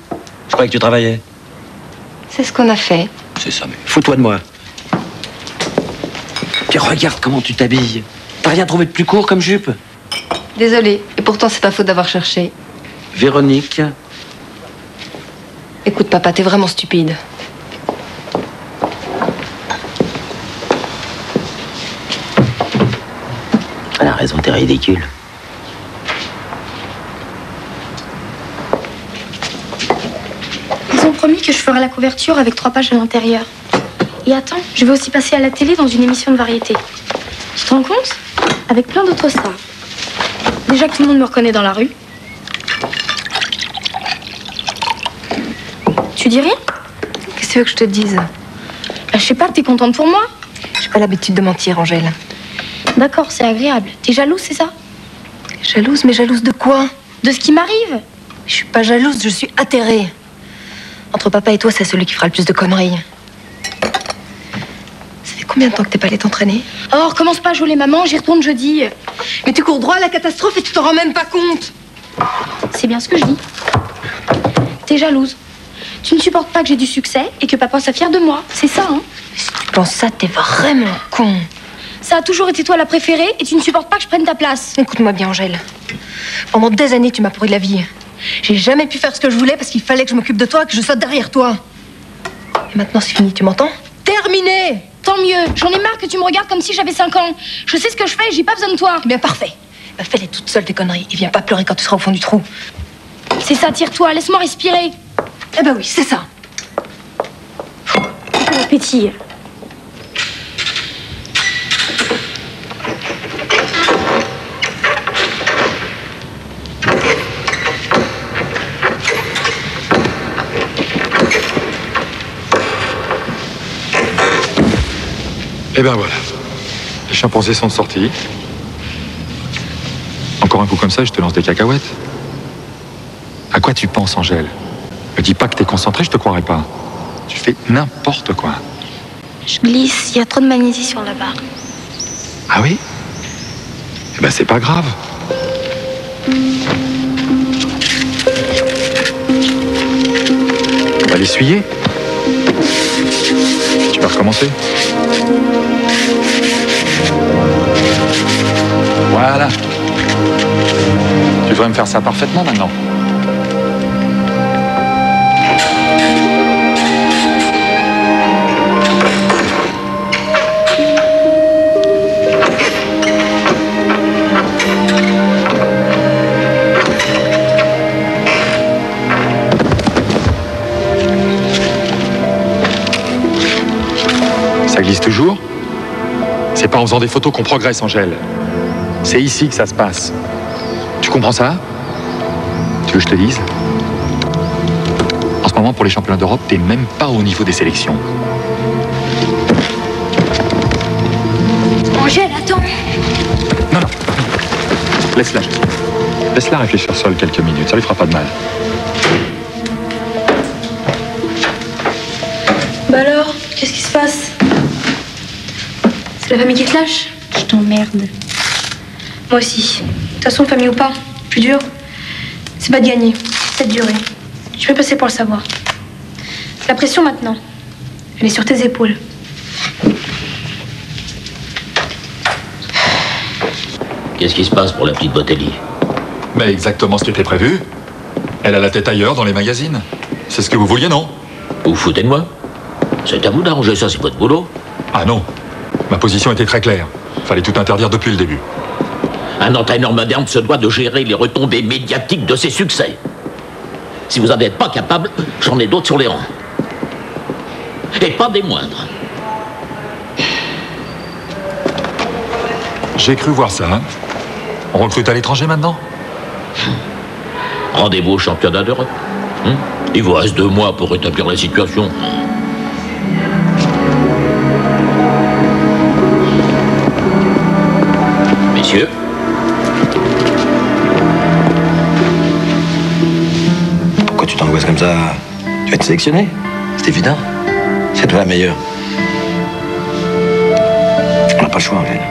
Je croyais que tu travaillais. C'est ce qu'on a fait. C'est ça, mais fous-toi de moi. Puis regarde comment tu t'habilles. T'as rien trouvé de plus court comme jupe? Désolée. Et pourtant, c'est ta faute d'avoir cherché. Véronique. Écoute papa, t'es vraiment stupide. Elle a raison, t'es ridicule. Ils ont promis que je ferai la couverture avec 3 pages à l'intérieur. Et attends, je vais aussi passer à la télé dans une émission de variété. Tu te rends compte? Avec plein d'autres stars. Déjà que tout le monde me reconnaît dans la rue. Tu dis rien? Qu'est-ce que tu veux que je te dise? Je sais pas, t'es contente pour moi? J'ai pas l'habitude de mentir, Angèle. D'accord, c'est agréable. T'es jalouse, c'est ça? Jalouse, mais jalouse de quoi? De ce qui m'arrive? Je suis pas jalouse, je suis atterrée. Entre papa et toi, c'est celui qui fera le plus de conneries. Ça fait combien de temps que t'es pas allée t'entraîner? Oh, recommence pas à jouer les mamans, j'y retourne jeudi. Mais tu cours droit à la catastrophe et tu t'en rends même pas compte. C'est bien ce que je dis. T'es jalouse. Tu ne supportes pas que j'ai du succès et que papa soit fier de moi. C'est ça, hein? Si tu penses ça, t'es vraiment con. Ça a toujours été toi la préférée et tu ne supportes pas que je prenne ta place. Écoute-moi bien, Angèle. Pendant des années, tu m'as pourri la vie. J'ai jamais pu faire ce que je voulais parce qu'il fallait que je m'occupe de toi, que je saute derrière toi. Et maintenant, c'est fini, tu m'entends? Terminé! Tant mieux. J'en ai marre que tu me regardes comme si j'avais 5 ans. Je sais ce que je fais et j'ai pas besoin de toi. Eh bien, parfait. Bah, fais-les toutes seules, tes conneries. Et viens pas pleurer quand tu seras au fond du trou. C'est ça, tire-toi, laisse-moi respirer. Eh ben oui, c'est ça. Quel appétit. Et ben voilà. Les chimpanzés sont sortis. Encore un coup comme ça, je te lance des cacahuètes. À quoi tu penses, Angèle? Me dis pas que t'es concentrée, je te croirais pas. Tu fais n'importe quoi. Je glisse, il y a trop de magnésie sur la barre. Ah oui? Eh ben c'est pas grave. On va l'essuyer. Tu vas recommencer. Voilà. Tu devrais me faire ça parfaitement maintenant. Ça glisse toujours. C'est pas en faisant des photos qu'on progresse, Angèle. C'est ici que ça se passe. Tu comprends ça? Tu veux que je te dise? En ce moment, pour les championnats d'Europe, t'es même pas au niveau des sélections. Angèle, attends. Non, non. Laisse-la, Jessie. Laisse-la réfléchir seule quelques minutes, ça lui fera pas de mal. Bah alors, qu'est-ce qui se passe? C'est la famille qui te lâche? Je t'emmerde. Moi aussi. De toute façon, famille ou pas, plus dur, c'est pas de gagner, c'est de durer. Je vais passer pour le savoir. La pression maintenant, elle est sur tes épaules. Qu'est-ce qui se passe pour la petite Botelli? Mais exactement ce qui était prévu. Elle a la tête ailleurs dans les magazines. C'est ce que vous vouliez, non? Vous vous foutez de moi? C'est à vous d'arranger ça, c'est votre boulot. Ah non. Ma position était très claire. Fallait tout interdire depuis le début. Un entraîneur moderne se doit de gérer les retombées médiatiques de ses succès. Si vous n'en êtes pas capable, j'en ai d'autres sur les rangs. Et pas des moindres. J'ai cru voir ça, hein. On recrute à l'étranger maintenant? Rendez-vous au championnat d'Europe. Il vous reste 2 mois pour rétablir la situation. Messieurs. Pourquoi tu t'angoisses comme ça? Tu vas être sélectionné? C'est évident. C'est toi la meilleure. On n'a pas le choix, Angèle.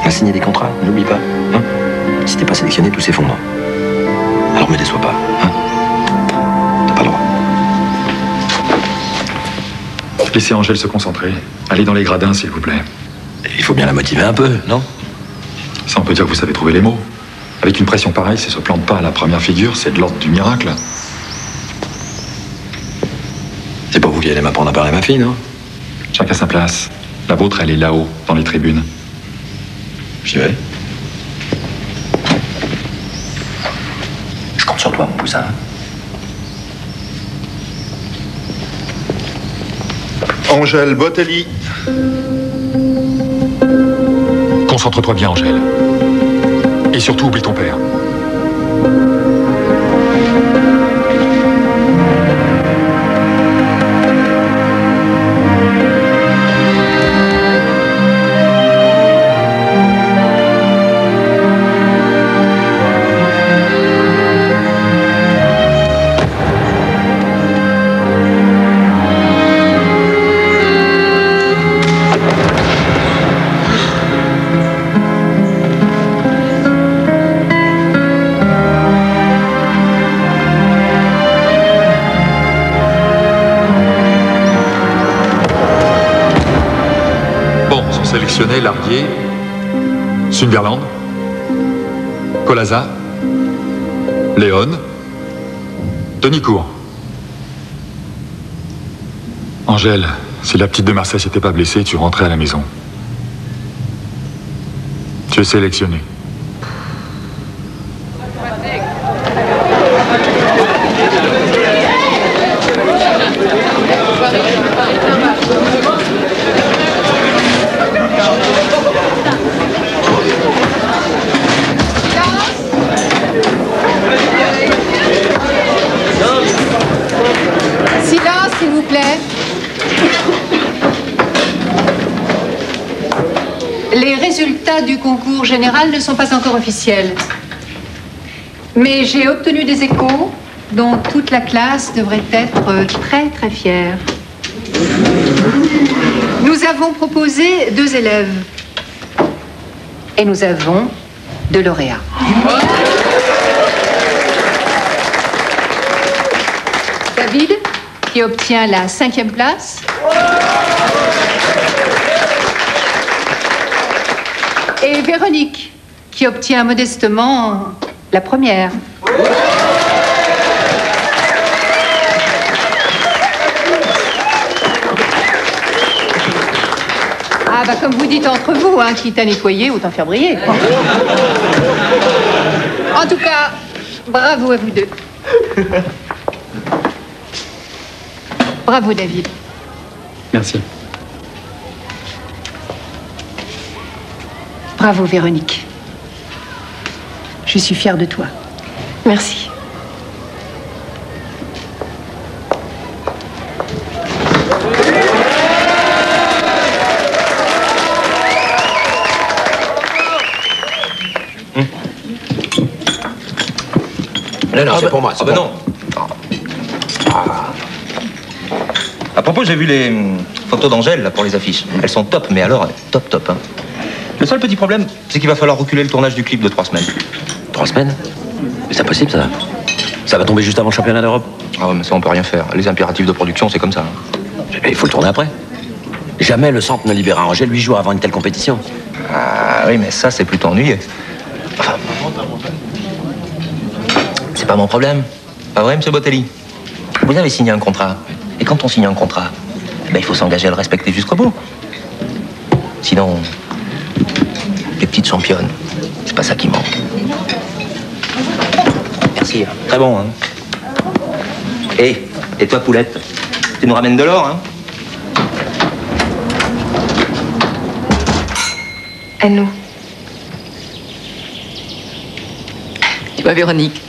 On a signé des contrats, n'oublie pas. Hein? Si t'es pas sélectionné, tout s'effondre. Alors me déçois pas. Hein? T'as pas le droit. Laissez Angèle se concentrer. Allez dans les gradins, s'il vous plaît. Il faut bien la motiver un peu, non? Ça, on peut dire que vous savez trouver les mots. Avec une pression pareille, si elle se plante pas à la première figure, c'est de l'ordre du miracle. C'est pas vous qui allez m'apprendre à parler, ma fille, non? Chacun sa place. La vôtre, elle est là-haut, dans les tribunes. J'y vais. Je compte sur toi, mon poussin. Angèle Botelli. Concentre-toi bien, Angèle. Et surtout, oublie ton père. Sélectionnés, Larguier, Sunderland, Colaza, Léon, Denicourt. Angèle, si la petite de Marseille s'était pas blessée, tu rentrais à la maison. Tu es sélectionné. Silence, s'il vous plaît. Les résultats du concours général ne sont pas encore officiels. Mais j'ai obtenu des échos dont toute la classe devrait être très très fière. Nous avons proposé 2 élèves. Et nous avons 2 lauréats. David, qui obtient la 5e place. Et Véronique, qui obtient modestement la 1re. Ah bah comme vous dites entre vous, hein, quitte à nettoyer, autant faire briller. En tout cas, bravo à vous 2. Bravo David. Merci. Bravo Véronique. Je suis fière de toi. Merci. Non, c'est pour moi. Ah bah non. À propos, j'ai vu les photos d'Angèle là, pour les affiches. Elles sont top, mais alors, top. Hein. Le seul petit problème, c'est qu'il va falloir reculer le tournage du clip de 3 semaines. 3 semaines? Mais c'est impossible, ça. Ça va tomber juste avant le championnat d'Europe. Ah ouais, mais ça, on peut rien faire. Les impératifs de production, c'est comme ça. Il faut le tourner après. Jamais le centre ne libérera Angèle 8 jours avant une telle compétition. Ah oui, mais ça, c'est plutôt ennuyeux. Enfin, c'est pas mon problème. Pas vrai, monsieur Botelli? Vous avez signé un contrat. Et quand on signe un contrat, eh ben, il faut s'engager à le respecter jusqu'au bout. Sinon, les petites championnes, c'est pas ça qui manque. Merci, hein. Très bon, hein. Et toi, Poulette, tu nous ramènes de l'or, hein? À nous. Tu vois, Véronique,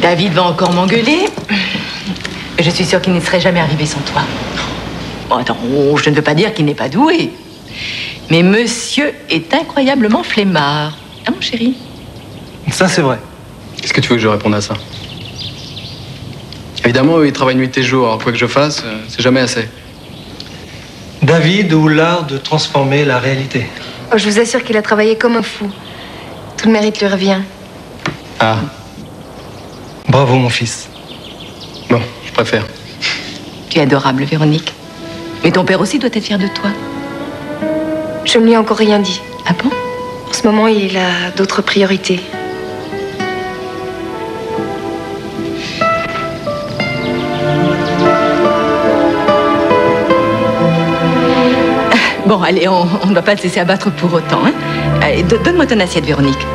David va encore m'engueuler. Je suis sûre qu'il n'y serait jamais arrivé sans toi. Bon, attends, je ne veux pas dire qu'il n'est pas doué. Mais monsieur est incroyablement flemmard. Ah, mon chéri? Ça, c'est vrai. Qu'est-ce que tu veux que je réponde à ça? Évidemment, eux, ils travaillent nuit et jour. Alors, quoi que je fasse, c'est jamais assez. David ou l'art de transformer la réalité. Oh, je vous assure qu'il a travaillé comme un fou. Tout le mérite lui revient. Ah. Bravo, mon fils. Bon, je préfère. Tu es adorable, Véronique. Mais ton père aussi doit être fier de toi. Je ne lui ai encore rien dit. Ah bon? En ce moment, il a d'autres priorités. Bon, allez, on ne va pas te laisser abattre pour autant. Hein? Allez, donne-moi ton assiette, Véronique.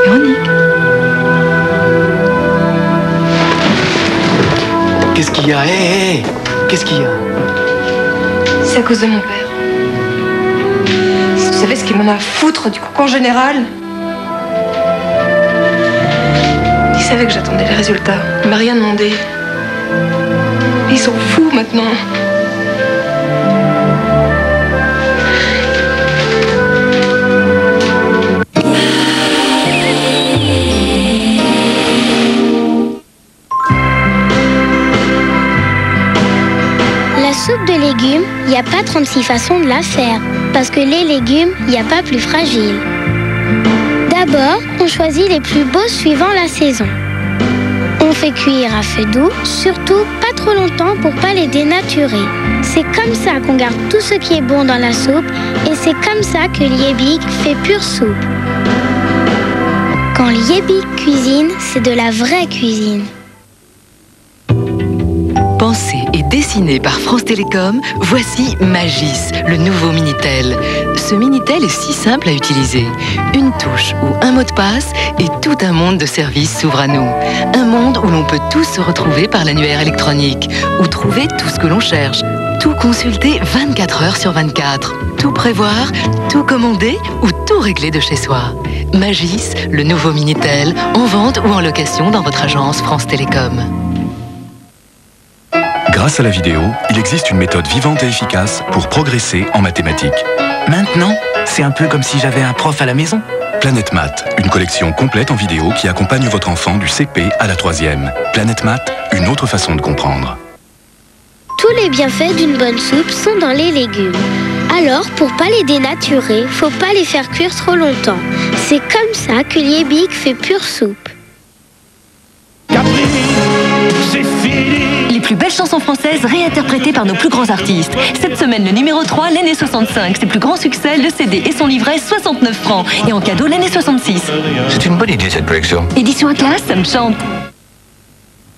Véronique. Qu'est-ce qu'il y a? Hé, qu'est-ce qu'il y a? C'est à cause de mon père. Si tu savais ce qu'il m'en a à foutre du concours général. Il savait que j'attendais les résultats. Il m'a rien demandé. Ils sont fous maintenant. La soupe de légumes, il n'y a pas 36 façons de la faire. Parce que les légumes, il n'y a pas plus fragile. D'abord, on choisit les plus beaux suivant la saison. On fait cuire à feu doux, surtout pas trop longtemps pour pas les dénaturer. C'est comme ça qu'on garde tout ce qui est bon dans la soupe et c'est comme ça que Liebig fait pure soupe. Quand Liebig cuisine, c'est de la vraie cuisine. Pensé et dessiné par France Télécom, voici Magis, le nouveau Minitel. Ce Minitel est si simple à utiliser. Une touche ou un mot de passe et tout un monde de services s'ouvre à nous. Un monde où l'on peut tous se retrouver par l'annuaire électronique, ou trouver tout ce que l'on cherche. Tout consulter 24 heures sur 24. Tout prévoir, tout commander ou tout régler de chez soi. Magis, le nouveau Minitel, en vente ou en location dans votre agence France Télécom. Grâce à la vidéo, il existe une méthode vivante et efficace pour progresser en mathématiques. Maintenant, c'est un peu comme si j'avais un prof à la maison. Planète Math, une collection complète en vidéo qui accompagne votre enfant du CP à la 3e. Planète Math, une autre façon de comprendre. Tous les bienfaits d'une bonne soupe sont dans les légumes. Alors, pour pas les dénaturer, faut pas les faire cuire trop longtemps. C'est comme ça que Liebig fait pure soupe. Les plus belles chansons françaises réinterprétées par nos plus grands artistes. Cette semaine, le numéro 3, l'année 65. Ses plus grands succès, le CD et son livret, 69 francs. Et en cadeau, l'année 66. C'est une bonne idée, cette collection. Édition à classe, ça me chante.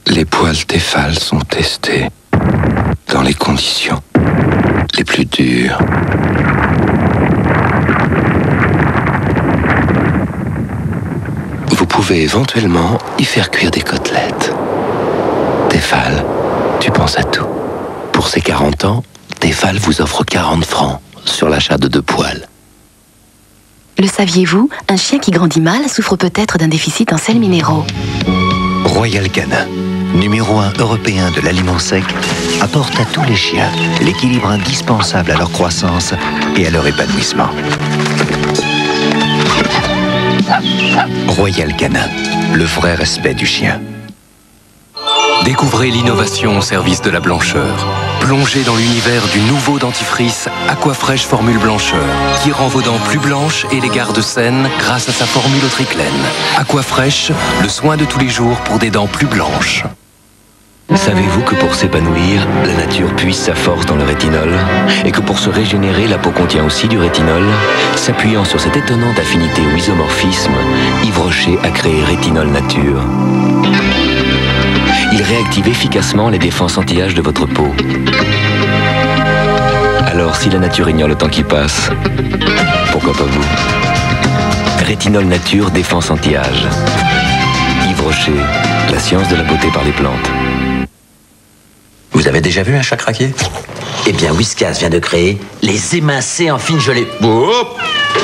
Les poils Tefal sont testés dans les conditions les plus dures. Vous pouvez éventuellement y faire cuire des côtelettes. Tefal, tu penses à tout. Pour ses 40 ans, Tefal vous offre 40 francs, sur l'achat de 2 poils. Le saviez-vous, un chien qui grandit mal souffre peut-être d'un déficit en sels minéraux. Royal Canin, numéro 1 européen de l'aliment sec, apporte à tous les chiens l'équilibre indispensable à leur croissance et à leur épanouissement. Royal Canin, le vrai respect du chien. Découvrez l'innovation au service de la blancheur. Plongez dans l'univers du nouveau dentifrice Aquafresh Formule Blancheur, qui rend vos dents plus blanches et les garde saines grâce à sa formule au triclène. Aquafresh, le soin de tous les jours pour des dents plus blanches. Savez-vous que pour s'épanouir, la nature puise sa force dans le rétinol et que pour se régénérer, la peau contient aussi du rétinol? S'appuyant sur cette étonnante affinité ou isomorphisme, Yves Rocher a créé Rétinol Nature. Il réactive efficacement les défenses anti-âge de votre peau. Alors, si la nature ignore le temps qui passe, pourquoi pas vous? Rétinol Nature, défense anti-âge. Yves Rocher, la science de la beauté par les plantes. Vous avez déjà vu un chat craquer? Eh bien, Whiskas vient de créer les émincés en fine gelée. Oh,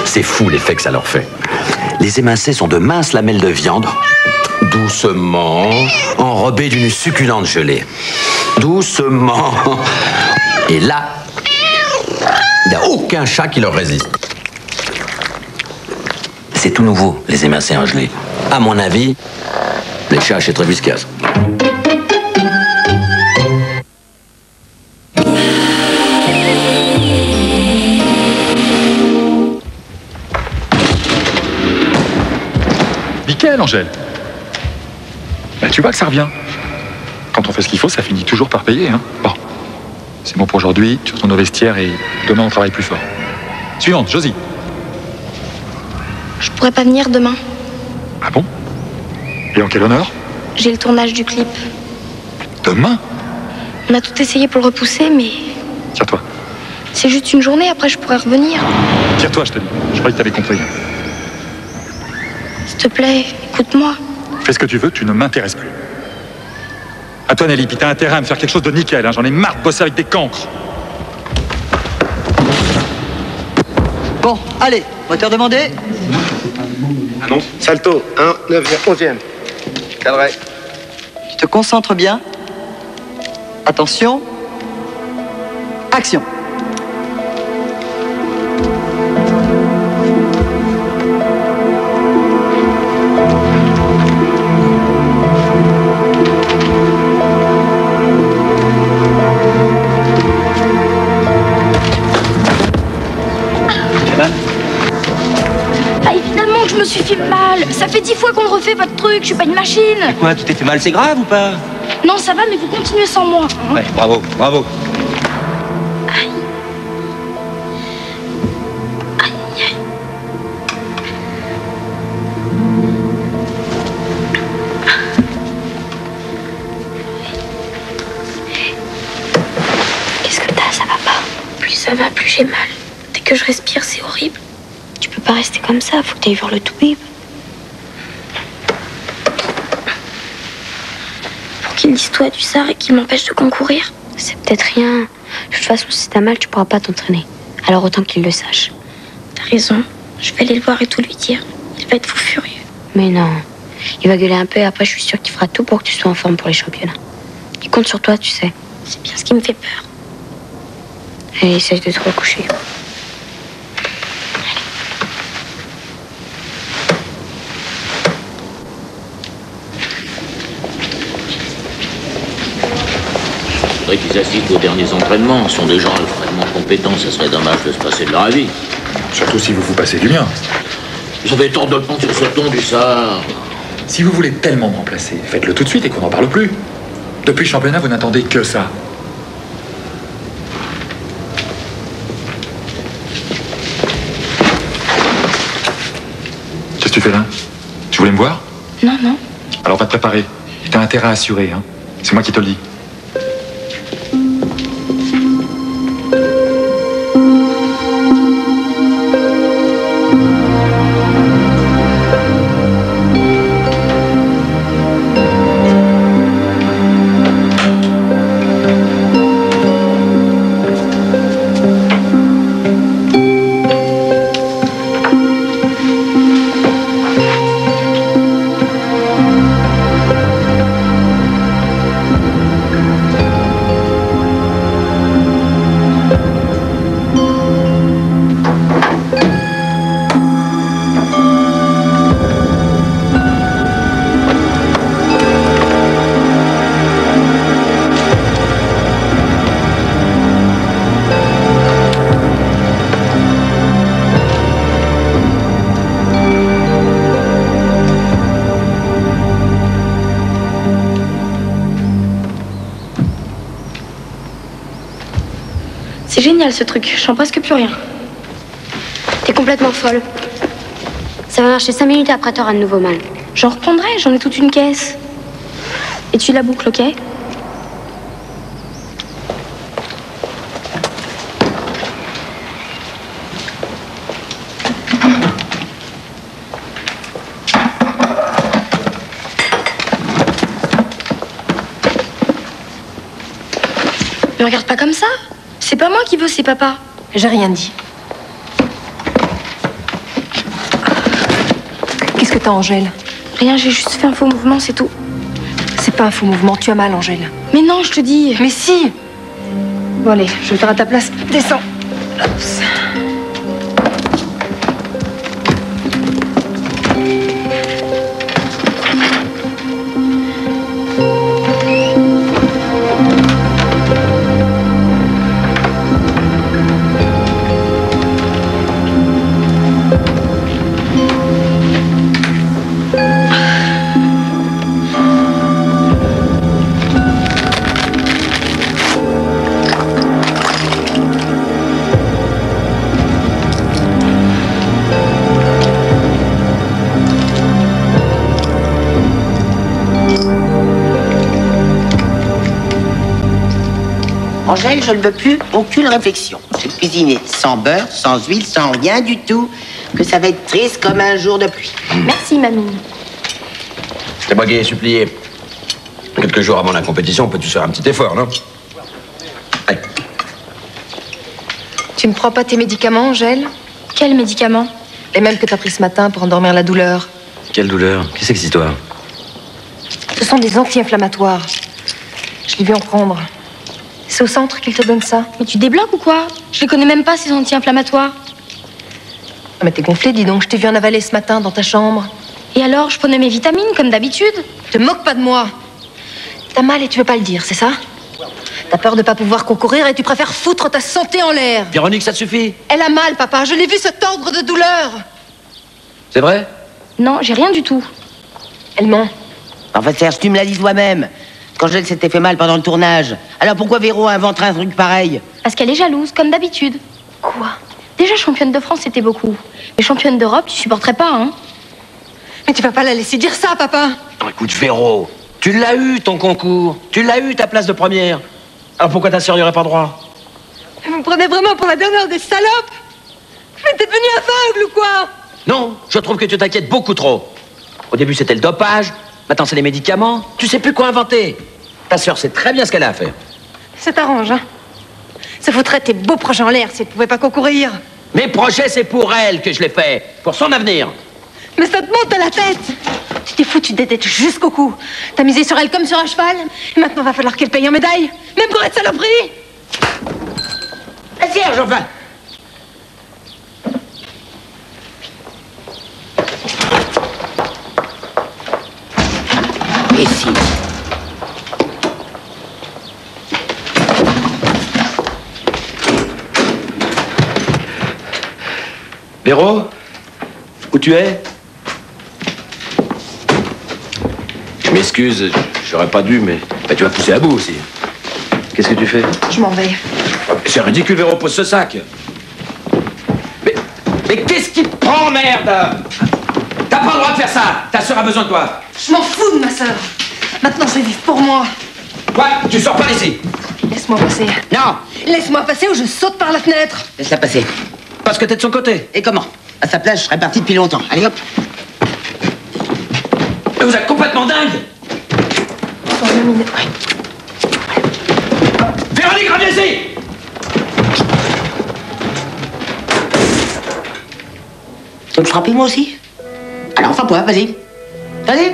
c'est fou l'effet que ça leur fait. Les émincés sont de minces lamelles de viande, doucement enrobées d'une succulente gelée. Doucement. Et là, il n'y a aucun chat qui leur résiste. C'est tout nouveau, les émincés en gelée. À mon avis, les chats achèteraient Whiskas. Nickel, Angèle. Ben, tu vois que ça revient. Quand on fait ce qu'il faut, ça finit toujours par payer. Hein. Bon, c'est bon pour aujourd'hui. Tu retournes au vestiaire et demain, on travaille plus fort. Suivante, Josie. Je pourrais pas venir demain. Ah bon? Et en quel honneur? J'ai le tournage du clip. Demain? On a tout essayé pour le repousser, mais Tire-toi. c'est juste une journée, après je pourrais revenir. Tire-toi, je te dis. Je croyais que t'avais compris. S'il te plaît, écoute-moi. Fais ce que tu veux, tu ne m'intéresses plus. À toi, Nelly, puis t'as intérêt à me faire quelque chose de nickel. Hein. J'en ai marre de bosser avec des cancres. Bon, allez, moteur demandé. Annonce. Salto, 1, 9e, 11e. Cadré. Tu te concentres bien. Attention. Action. Ah, évidemment que je me suis fait mal. Ça fait 10 fois qu'on refait votre truc, je suis pas une machine. Quoi, tu t'es fait mal, c'est grave ou pas? Non, ça va, mais vous continuez sans moi. Hein. Ouais, bravo, bravo. Aïe. Aïe, aïe. Qu'est-ce que t'as? Ça va pas? Plus ça va, plus j'ai mal. Dès que je respire, c'est horrible. Tu peux pas rester comme ça, faut que t'ailles voir le toubib. Pour qu'il dise toi du SAR et qu'il m'empêche de concourir. C'est peut-être rien. De toute façon, si t'as mal, tu pourras pas t'entraîner. Alors autant qu'il le sache. T'as raison. Je vais aller le voir et tout lui dire. Il va être fou furieux. Mais non. Il va gueuler un peu et après, je suis sûre qu'il fera tout pour que tu sois en forme pour les championnats. Il compte sur toi, tu sais. C'est bien ce qui me fait peur. Allez, essaye de te recoucher. Il faudrait qu'ils assistent aux derniers entraînements. Ce sont des gens vraiment compétents. Ça serait dommage de se passer de leur avis. Surtout si vous vous passez du mien. Vous avez tort de le prendre sur ce ton du SAR. Si vous voulez tellement me remplacer, faites-le tout de suite et qu'on n'en parle plus. Depuis le championnat, vous n'attendez que ça. Qu'est-ce que tu fais là? Tu voulais me voir? Non, non. Alors va te préparer. T'as intérêt à assurer, hein. C'est moi qui te le dis. mal ce truc, je sens presque plus rien. T'es complètement folle. Ça va marcher 5 minutes et après t'auras de nouveau mal. J'en reprendrai, j'en ai toute une caisse. Et tu la boucles, ok? Me regarde pas comme ça. C'est pas moi qui veux, c'est papa. J'ai rien dit. Qu'est-ce que t'as, Angèle? Rien, j'ai juste fait un faux mouvement, c'est tout. C'est pas un faux mouvement, tu as mal, Angèle. Mais non, je te dis. Mais si! Bon, allez, je vais le faire à ta place. Descends. Oups. Angèle, je ne veux plus aucune réflexion. Je vais cuisiner sans beurre, sans huile, sans rien du tout. Que ça va être triste comme un jour de pluie. Merci, mamie. C'est moi qui ai supplié. Quelques jours avant la compétition, peux-tu faire un petit effort, non? Allez. Tu ne prends pas tes médicaments, Angèle? Quels médicaments? Les mêmes que t'as pris ce matin pour endormir la douleur. Quelle douleur? Qu'est-ce que c'est que cette histoire? Ce sont des anti-inflammatoires. Je l'ai vu en prendre. C'est au centre qu'ils te donnent ça. Mais tu débloques ou quoi? Je les connais même pas, ces anti-inflammatoires. Ah, mais t'es gonflé, dis donc. Je t'ai vu en avaler ce matin dans ta chambre. Et alors, je prenais mes vitamines, comme d'habitude. Te moque pas de moi. T'as mal et tu veux pas le dire, c'est ça? T'as peur de pas pouvoir concourir et tu préfères foutre ta santé en l'air. Véronique, ça te suffit? Elle a mal, papa. Je l'ai vu se tordre de douleur. C'est vrai? Non, j'ai rien du tout. Elle ment. Enfin, Serge, tu me l'as dit toi-même. Qu'Angèle s'était fait mal pendant le tournage. Alors pourquoi Véro inventerait un truc pareil? Parce qu'elle est jalouse, comme d'habitude. Quoi? Déjà championne de France, c'était beaucoup. Mais championne d'Europe, tu supporterais pas, hein? Mais tu vas pas la laisser dire ça, papa. Oh, écoute, Véro, tu l'as eu, ton concours. Tu l'as eu, ta place de première. Alors pourquoi ta sœur n'y aurait pas droit? Vous me prenez vraiment pour la dernière des salopes? Mais t'es devenu aveugle ou quoi? Non, je trouve que tu t'inquiètes beaucoup trop. Au début, c'était le dopage. Maintenant, c'est les médicaments. Tu sais plus quoi inventer. Ta sœur sait très bien ce qu'elle a à faire. Ça t'arrange, hein? Ça foutrait tes beaux projets en l'air si elle pouvait pas concourir. Mes projets, c'est pour elle que je les fais. Pour son avenir. Mais ça te monte à la tête. Tu t'es foutu des têtes jusqu'au cou. T'as misé sur elle comme sur un cheval. Et maintenant, va falloir qu'elle paye en médaille. Même pour être saloperie. Serge, enfin. Ici. Véro, où tu es? Je m'excuse, j'aurais pas dû, mais bah, tu vas pousser à bout aussi. Qu'est-ce que tu fais? Je m'en vais. C'est ridicule, Véro, pose ce sac. Mais qu'est-ce qui te prend, merde? T'as pas le droit de faire ça. Ta sœur a besoin de toi. Je m'en fous de ma sœur. Maintenant, je vais vivre pour moi. Quoi? Tu sors pas d'ici. Laisse-moi passer. Non. Laisse-moi passer ou je saute par la fenêtre. Laisse-la passer. Parce que t'es de son côté. Et comment? À sa place, je serais parti depuis longtemps. Allez, hop. Mais vous êtes complètement dingue. Véronique, reviens ici. Tu veux me frapper, moi aussi? Alors, frappe-moi, vas-y. Allez.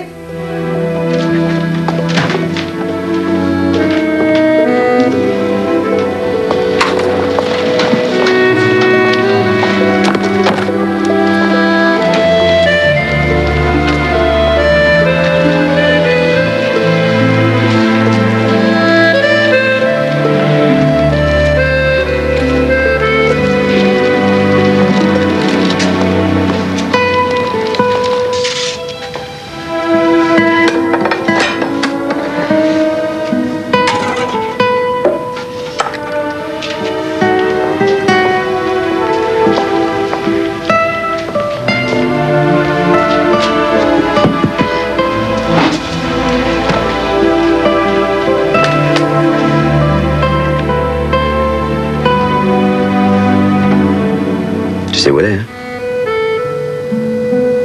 Tu sais où elle est, hein?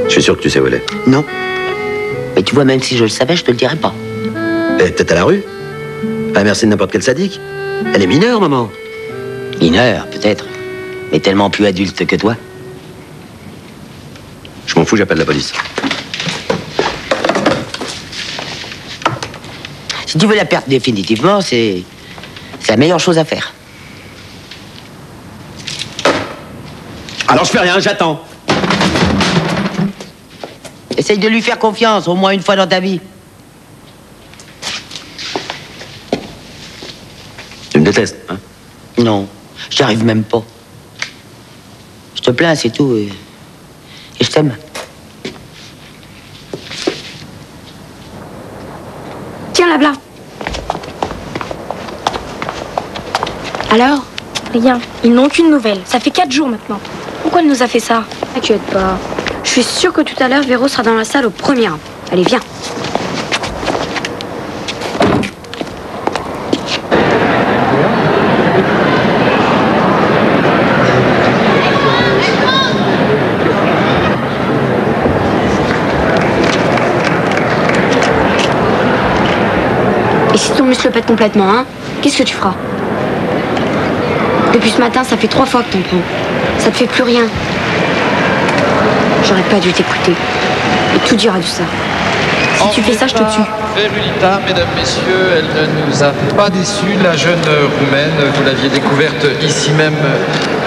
Je suis sûr que tu sais où elle est. Non. Mais tu vois, même si je le savais, je te le dirais pas. Elle est peut-être à la rue. À la merci de n'importe quel sadique. Elle est mineure, maman. Mineure, peut-être. Mais tellement plus adulte que toi. Je m'en fous, j'appelle la police. Si tu veux la perdre définitivement, c'est la meilleure chose à faire. Alors je fais rien, j'attends. Essaye de lui faire confiance, au moins une fois dans ta vie. Tu me détestes, hein? Non, j'y arrive même pas. Je te plains, c'est tout. Et je t'aime. Tiens, là, Alors? Rien. Ils n'ont aucune nouvelle. Ça fait 4 jours maintenant. Pourquoi elle nous a fait ça? T'inquiète pas. Je suis sûre que tout à l'heure, Véro sera dans la salle au premier rang. Allez, viens. Et si ton muscle pète complètement, hein? Qu'est-ce que tu feras? Depuis ce matin, ça fait 3 fois que t'en prends. Ça te fait plus rien. J'aurais pas dû t'écouter. Et tout dira du ça. Si tu fais ça, je te tue. Verulita, mesdames, messieurs, elle ne nous a pas déçus. La jeune roumaine, vous l'aviez découverte ici même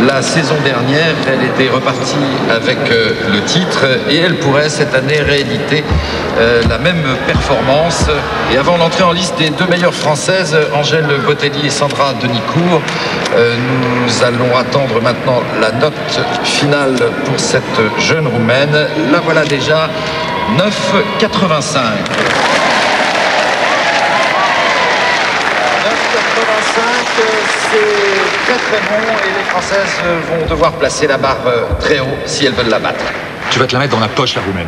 la saison dernière. Elle était repartie avec le titre et elle pourrait cette année rééditer la même performance. Et avant l'entrée en liste des 2 meilleures françaises, Angèle Botelli et Sandra Denicourt, nous allons attendre maintenant la note finale pour cette jeune roumaine. La voilà déjà, 9,85. 9,85, c'est très très bon et les Françaises vont devoir placer la barre très haut si elles veulent la battre. Tu vas te la mettre dans la poche, la roumaine.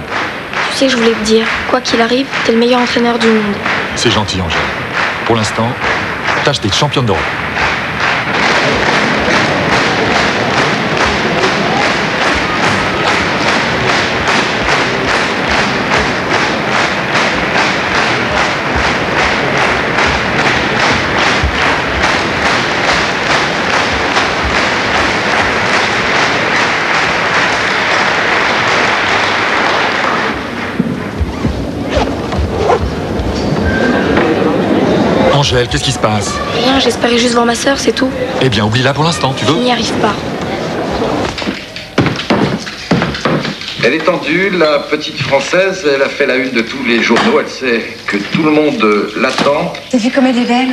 Tu sais que je voulais te dire, quoi qu'il arrive, t'es le meilleur entraîneur du monde. C'est gentil, Angèle. Pour l'instant, tâche d'être championne d'Europe. Angèle, qu'est-ce qui se passe? Rien, j'espérais juste voir ma sœur, c'est tout. Eh bien, oublie-la pour l'instant, tu veux? Je n'y arrive pas. Elle est tendue, la petite Française, elle a fait la une de tous les journaux, elle sait que tout le monde l'attend. T'as vu comme elle est belle?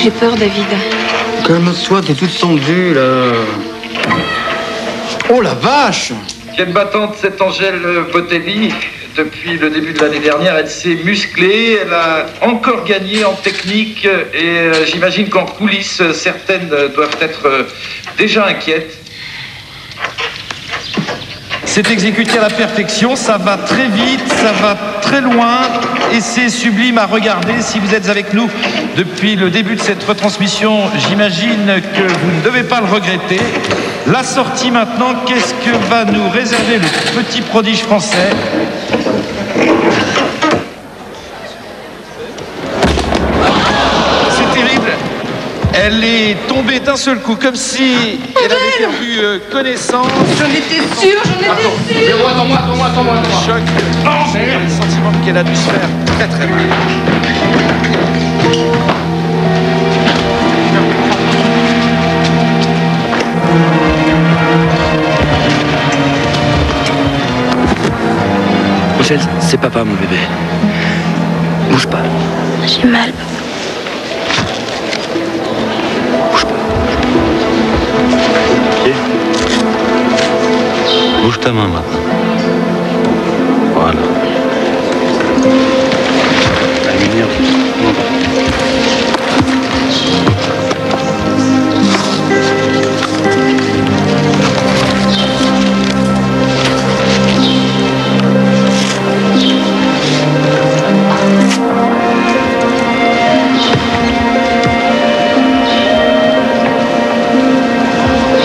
J'ai peur, David. Calme-toi, t'es toute tendue, là. Oh, la vache! Quelle battante, cette Angèle Botelli. Depuis le début de l'année dernière, elle s'est musclée, elle a encore gagné en technique et j'imagine qu'en coulisses, certaines doivent être déjà inquiètes. C'est exécuté à la perfection, ça va très vite, ça va très loin et c'est sublime à regarder. Si vous êtes avec nous depuis le début de cette retransmission, j'imagine que vous ne devez pas le regretter. La sortie maintenant, qu'est-ce que va nous réserver le petit prodige français? C'est terrible. Elle est tombée d'un seul coup, comme si elle avait perdu connaissance. J'en étais sûre, Véro, attends-moi. Choc. Oh, j'ai le sentiment qu'elle a dû se faire très très mal. Angèle, c'est papa, mon bébé. Bouge pas. J'ai mal, papa. Bouge pas. Ok. Bouge ta main maintenant. Voilà. La lumière.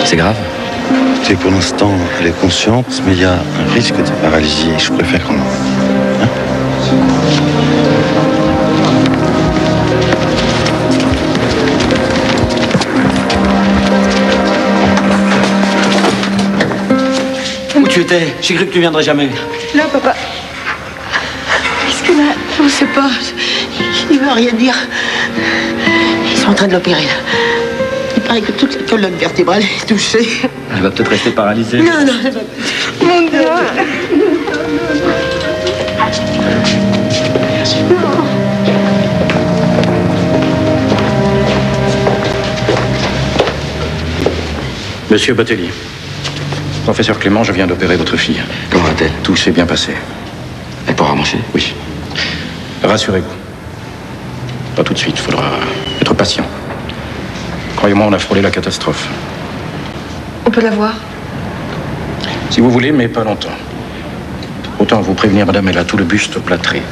C'est grave? Tu sais, pour l'instant, elle est consciente, mais il y a un risque de paralysie. Je préfère qu'on... Hein? Où tu étais? J'ai cru que tu viendrais jamais. Là, papa. Qu'est-ce que là? Je ne sais pas. Il ne veut rien dire. Ils sont en train de l'opérer, là. Il paraît que toute la colonne vertébrale est touchée. Elle va peut-être rester paralysée. Non, non, elle va... Mon Dieu. Monsieur Batelli, professeur Clément, je viens d'opérer votre fille. Comment va-t-elle? Tout s'est bien passé. Elle pourra marcher? Oui. Rassurez-vous. Pas tout de suite, il faudra être patient. Croyez-moi, on a frôlé la catastrophe. On peut la voir? Si vous voulez, mais pas longtemps. Autant vous prévenir, madame, elle a tout le buste plâtré.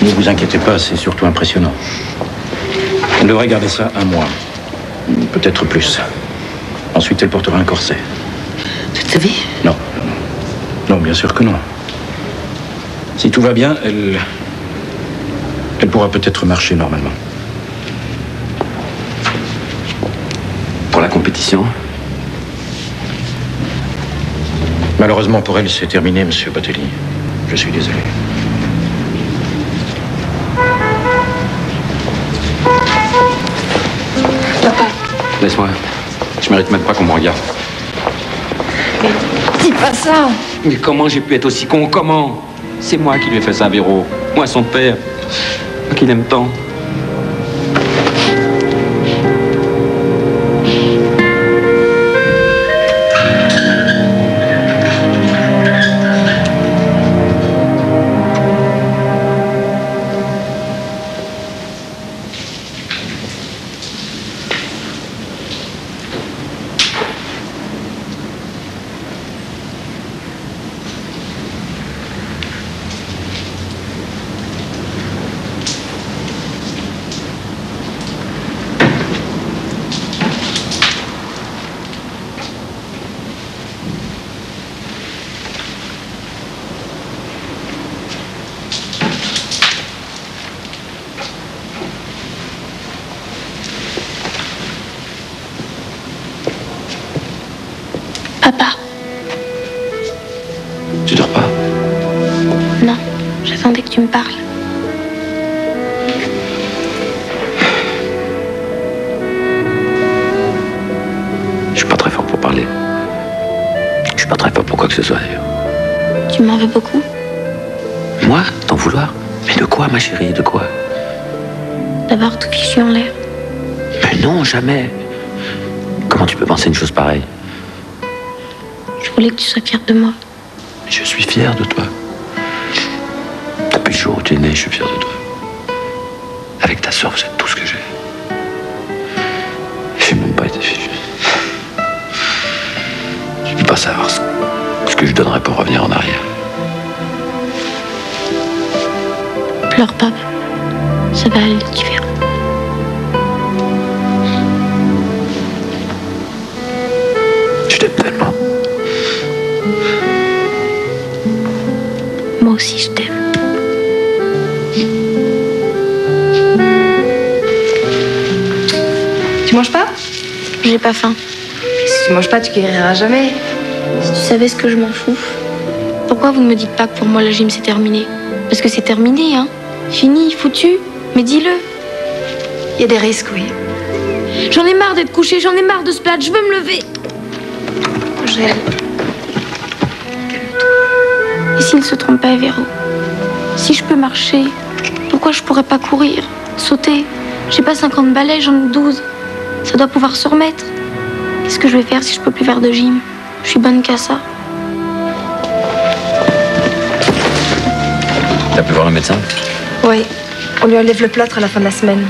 Ne vous inquiétez pas, c'est surtout impressionnant. Elle devrait garder ça un mois. Peut-être plus. Ensuite, elle portera un corset. Toute sa vie? Non. Non, bien sûr que non. Si tout va bien, elle pourra peut-être marcher normalement. Pour la compétition? Malheureusement pour elle, c'est terminé, monsieur Batelli. Je suis désolé. Papa. Laisse-moi. Je mérite même pas qu'on me regarde. Mais dis pas ça. Mais comment j'ai pu être aussi con? Comment? C'est moi qui lui ai fait ça, Véro. Moi, son père. Moi qui l'aime tant. Papa. Tu dors pas? Non, j'attendais que tu me parles. Je suis pas très fort pour parler. Je suis pas très fort pour quoi que ce soit, d'ailleurs. Tu m'en veux beaucoup? Moi? T'en vouloir? Mais de quoi, ma chérie? De quoi? D'avoir tout fichu en l'air. Mais non, jamais. Comment tu peux penser une chose pareille? Je voulais que tu sois fière de moi. Je suis fier de toi. Depuis le jour où tu es né, je suis fier de toi. Avec ta sœur, vous êtes tout ce que j'ai. J'ai même pas été fichu. Je ne peux pas savoir ce que je donnerais pour revenir en arrière. Pleure pas. Ça va aller, tu verras. Je t'aime tellement. Moi aussi, je t'aime. Tu manges pas? J'ai pas faim. Si tu manges pas, tu guériras jamais. Si tu savais ce que je m'en fous. Pourquoi vous ne me dites pas que pour moi, la gym, c'est terminé? Parce que c'est terminé, hein. Fini, foutu. Mais dis-le. Il y a des risques, oui. J'en ai marre d'être couchée, j'en ai marre de ce plat, je veux me lever. Angèle. Et s'il ne se trompe pas, Véro? Si je peux marcher, pourquoi je pourrais pas courir, sauter? J'ai pas 50 balais, j'en ai 12. Ça doit pouvoir se remettre. Qu'est-ce que je vais faire si je peux plus faire de gym? Je suis bonne qu'à ça. T'as pu voir le médecin? Oui, on lui enlève le plâtre à la fin de la semaine.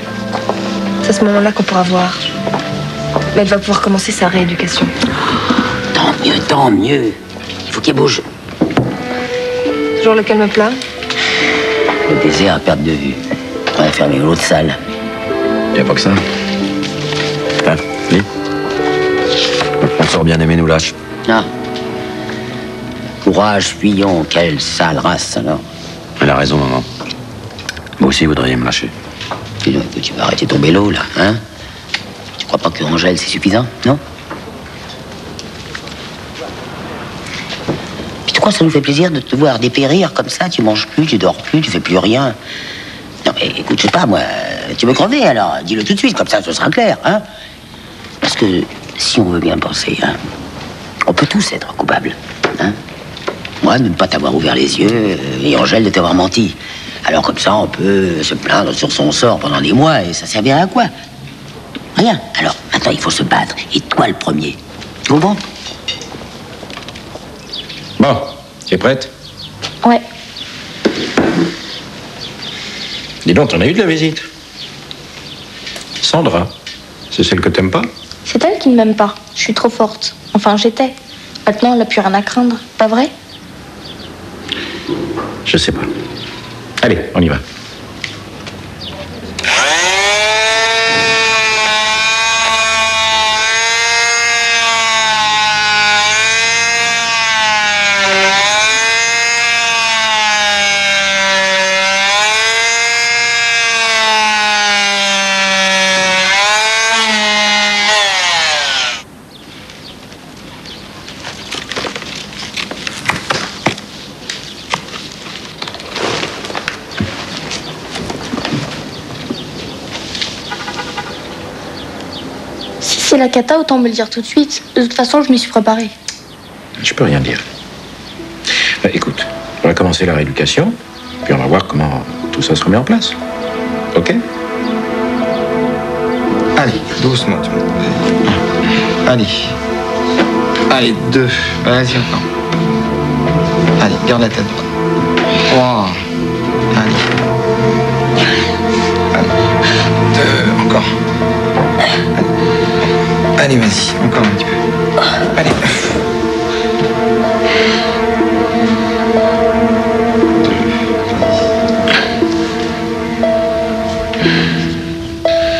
C'est à ce moment-là qu'on pourra voir. Mais elle va pouvoir commencer sa rééducation. Tant mieux, tant mieux. Il faut qu'il bouge. Toujours le calme plat. Le désert à perte de vue. On va fermer l'autre salle. Y a pas que ça. Tiens, lis. On sort bien aimé, nous lâche. Ah. Courage, fuyons. Quelle sale race, alors. Elle a raison, maman. Moi aussi, vous voudriez me lâcher. Tu vas arrêter ton vélo, là, hein? Tu crois pas que Angèle, c'est suffisant, non? Puis tu crois que ça nous fait plaisir de te voir dépérir comme ça? Tu manges plus, tu dors plus, tu fais plus rien. Non, mais écoute, je sais pas, moi, tu veux crever, alors dis-le tout de suite, comme ça, ce sera clair, hein? Parce que, si on veut bien penser, hein, on peut tous être coupables, hein? Moi, de ne pas t'avoir ouvert les yeux, et Angèle de t'avoir menti. Alors comme ça, on peut se plaindre sur son sort pendant des mois, et ça servira à quoi? Rien. Alors, maintenant, il faut se battre, et toi le premier. Tu comprends? Bon, tu es prête? Ouais. Dis donc, t'en as eu de la visite. Sandra, c'est celle que t'aimes pas? C'est elle qui ne m'aime pas. Je suis trop forte. Enfin, j'étais. Maintenant, elle n'a plus rien à craindre. Pas vrai? Je sais pas. Allez, on y va. Si c'est la cata, autant me le dire tout de suite. De toute façon, je m'y suis préparée. Je peux rien dire. Écoute, on va commencer la rééducation, puis on va voir comment tout ça se remet en place. Ok? Allez, doucement. Allez. Allez, 2. Vas-y encore. Allez, garde la tête droite. 3. Allez. Allez. 2. Encore. Allez, vas-y. Encore un petit peu. Allez. 2.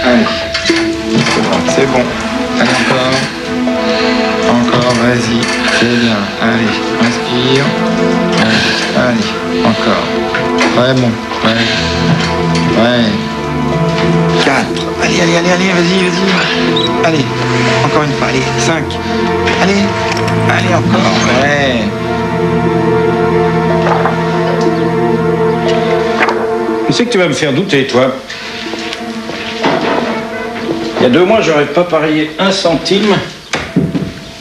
Allez. C'est bon. Allez, encore. Encore, vas-y. C'est bien. Allez, inspire. Allez, encore. Très bon. Ouais. 4. Allez, vas-y. Allez, encore une fois. Allez, 5. Allez, encore. Ouais. Tu sais que tu vas me faire douter, toi. Il y a 2 mois, j'aurais pas parié 1 centime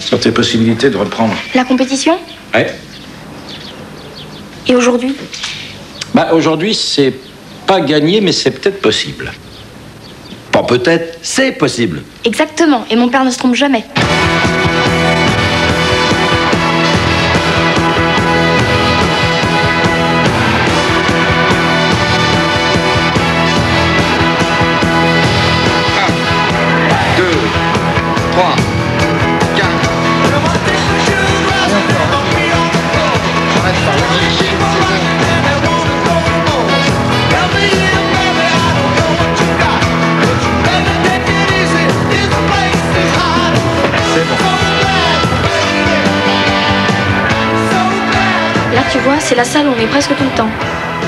sur tes possibilités de reprendre. La compétition? Ouais. Et aujourd'hui? Bah, aujourd'hui, c'est pas gagné, mais c'est peut-être possible. Pas peut-être, c'est possible. Exactement. Et mon père ne se trompe jamais. Là, tu vois, c'est la salle où on est presque tout le temps.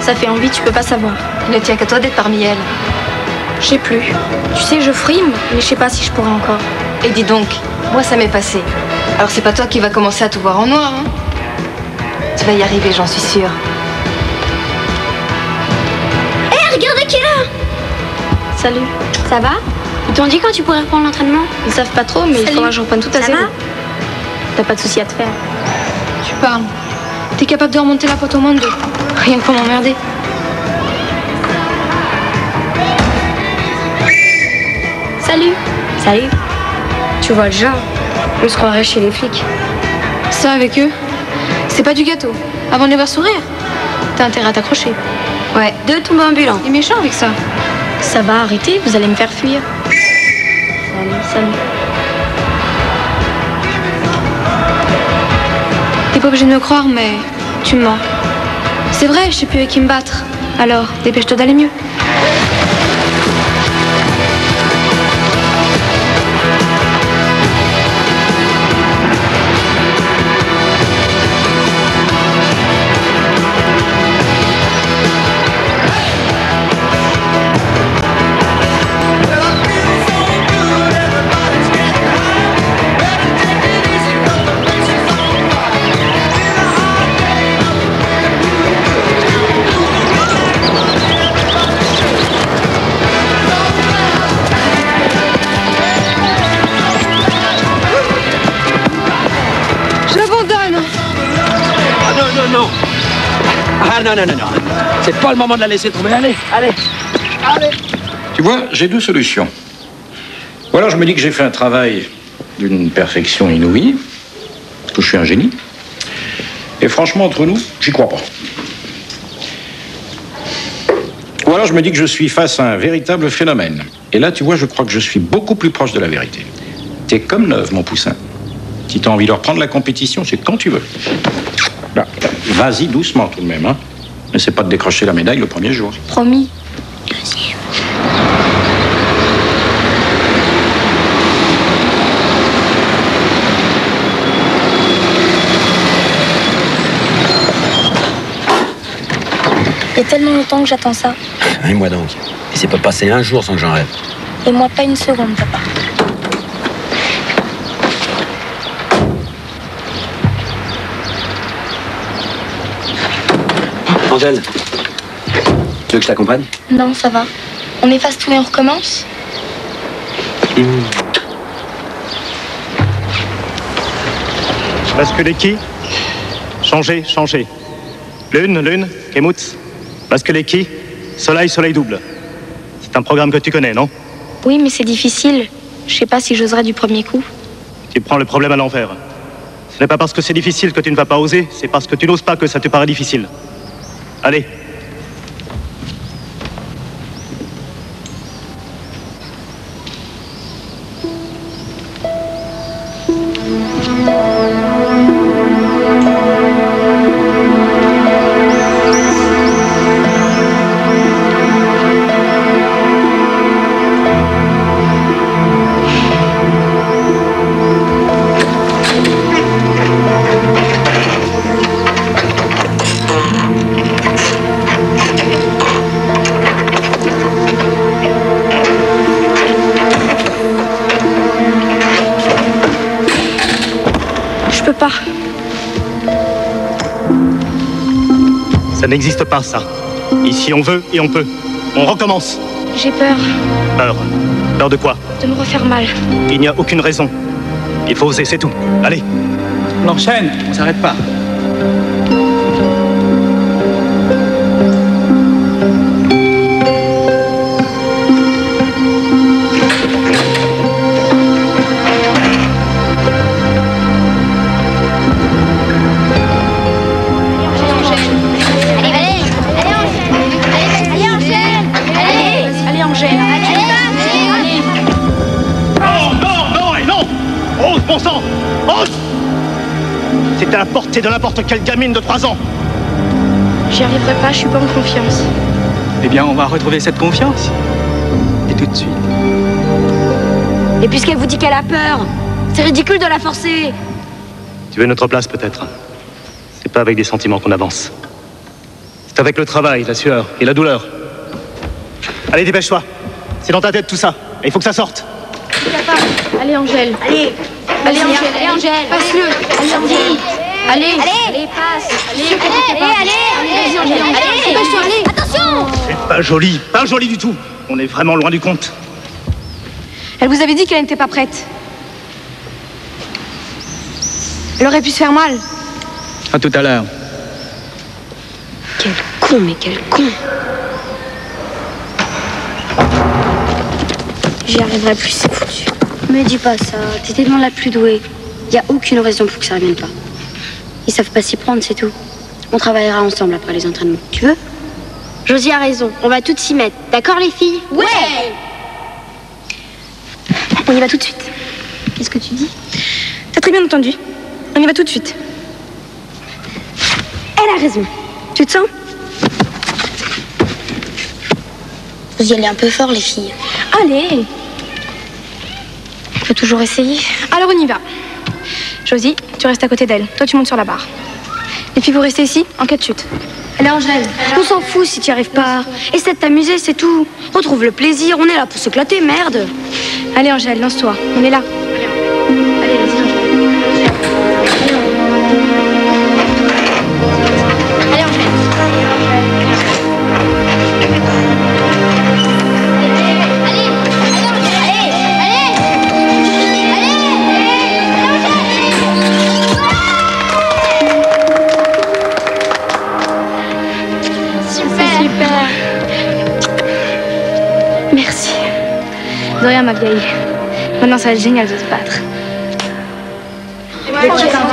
Ça fait envie, tu peux pas savoir. Il ne tient qu'à toi d'être parmi elles. Je sais plus. Tu sais, je frime, mais je sais pas si je pourrais encore. Et dis donc, moi ça m'est passé. Alors c'est pas toi qui vas commencer à tout voir en noir, hein? Tu vas y arriver, j'en suis sûre. Hé, regardez qui est là! Salut. Ça va? Ils t'ont dit quand tu pourrais reprendre l'entraînement? Ils savent pas trop, mais il faudra que je reprenne tout à Ça zéro. va? T'as pas de souci à te faire. Tu parles. T'es capable de remonter la pente au moins de 2. Rien que pour m'emmerder. Salut. Salut. Tu vois le genre. On se croirait chez les flics. Ça, avec eux, c'est pas du gâteau. Avant de les voir sourire, t'as intérêt à t'accrocher. Ouais, 2 tombes ambulants. Il est méchant avec ça. Ça va, arrêtez, vous allez me faire fuir. Salut. T'es pas obligé de me croire, mais tu me mens. C'est vrai, je sais plus avec qui me battre. Alors, dépêche-toi d'aller mieux. Ah non, non, non, non. C'est pas le moment de la laisser tomber. Allez, allez, allez. Tu vois, j'ai 2 solutions. Ou alors je me dis que j'ai fait un travail d'une perfection inouïe, que je suis un génie. Et franchement, entre nous, j'y crois pas. Ou alors je me dis que je suis face à un véritable phénomène. Et là, tu vois, je crois que je suis beaucoup plus proche de la vérité. T'es comme neuve, mon poussin. Si t'as envie de reprendre la compétition, c'est quand tu veux. Là, vas-y doucement tout de même, hein. N'essaie pas de décrocher la médaille le premier jour. Promis. Il y a tellement longtemps que j'attends ça. Et moi donc. Il s'est pas passé un jour sans que j'en rêve. Et moi, pas une seconde, papa. Angèle, tu veux que je t'accompagne? Non, ça va. On efface tout et on recommence? Basculer qui? Changer, changer. Lune, Kemutz. Basculer qui? Soleil, soleil double. C'est un programme que tu connais, non? Oui, mais c'est difficile. Je sais pas si j'oserais du premier coup. Tu prends le problème à l'envers. Ce n'est pas parce que c'est difficile que tu ne vas pas oser, c'est parce que tu n'oses pas que ça te paraît difficile. Allez. Ça n'existe pas, ça. Ici, on veut et on peut. On recommence. J'ai peur. Peur? Peur de quoi? De me refaire mal. Il n'y a aucune raison. Il faut oser, c'est tout. Allez. On enchaîne, on s'arrête pas. C'est à la portée de n'importe quelle gamine de 3 ans. J'y arriverai pas, je suis pas en confiance. Eh bien, on va retrouver cette confiance. Et tout de suite. Et puisqu'elle vous dit qu'elle a peur, c'est ridicule de la forcer. Tu veux notre place, peut-être. C'est pas avec des sentiments qu'on avance. C'est avec le travail, la sueur et la douleur. Allez, dépêche-toi. C'est dans ta tête tout ça. Et il faut que ça sorte. Allez, Angèle. Allez. Allez, Angèle. Allez, Angèle. Passe-le. Allez, Angèle. Allez. Allez, passe. Allez, Angèle. Allez, dépêche-toi, allez. Attention. C'est pas joli du tout. On est vraiment loin du compte. Elle vous avait dit qu'elle n'était pas prête. Elle aurait pu se faire mal. À tout à l'heure. Quel con, mais quel con. J'y arriverai plus, c'est foutu. Me dis pas ça, t'es tellement la plus douée. Y a aucune raison pour que ça revienne pas. Ils savent pas s'y prendre, c'est tout. On travaillera ensemble après les entraînements. Tu veux? Josie a raison, on va toutes s'y mettre. D'accord les filles? Ouais. On y va tout de suite. Qu'est-ce que tu dis? T'as très bien entendu. On y va tout de suite. Elle a raison. Tu te sens? Vous y allez un peu fort les filles. Allez. On peut toujours essayer. Alors on y va. Josie, tu restes à côté d'elle. Toi, tu montes sur la barre. Et puis vous restez ici en cas de chute. Allez, Angèle, on s'en fout si tu n'y arrives pas. Essaie de t'amuser, c'est tout. Retrouve le plaisir, on est là pour s'éclater, merde. Allez, Angèle, lance-toi. On est là. Allez, vas-y, Angèle. Allez, Angèle. Merci. De rien, ma vieille. Maintenant, ça va être génial de se battre.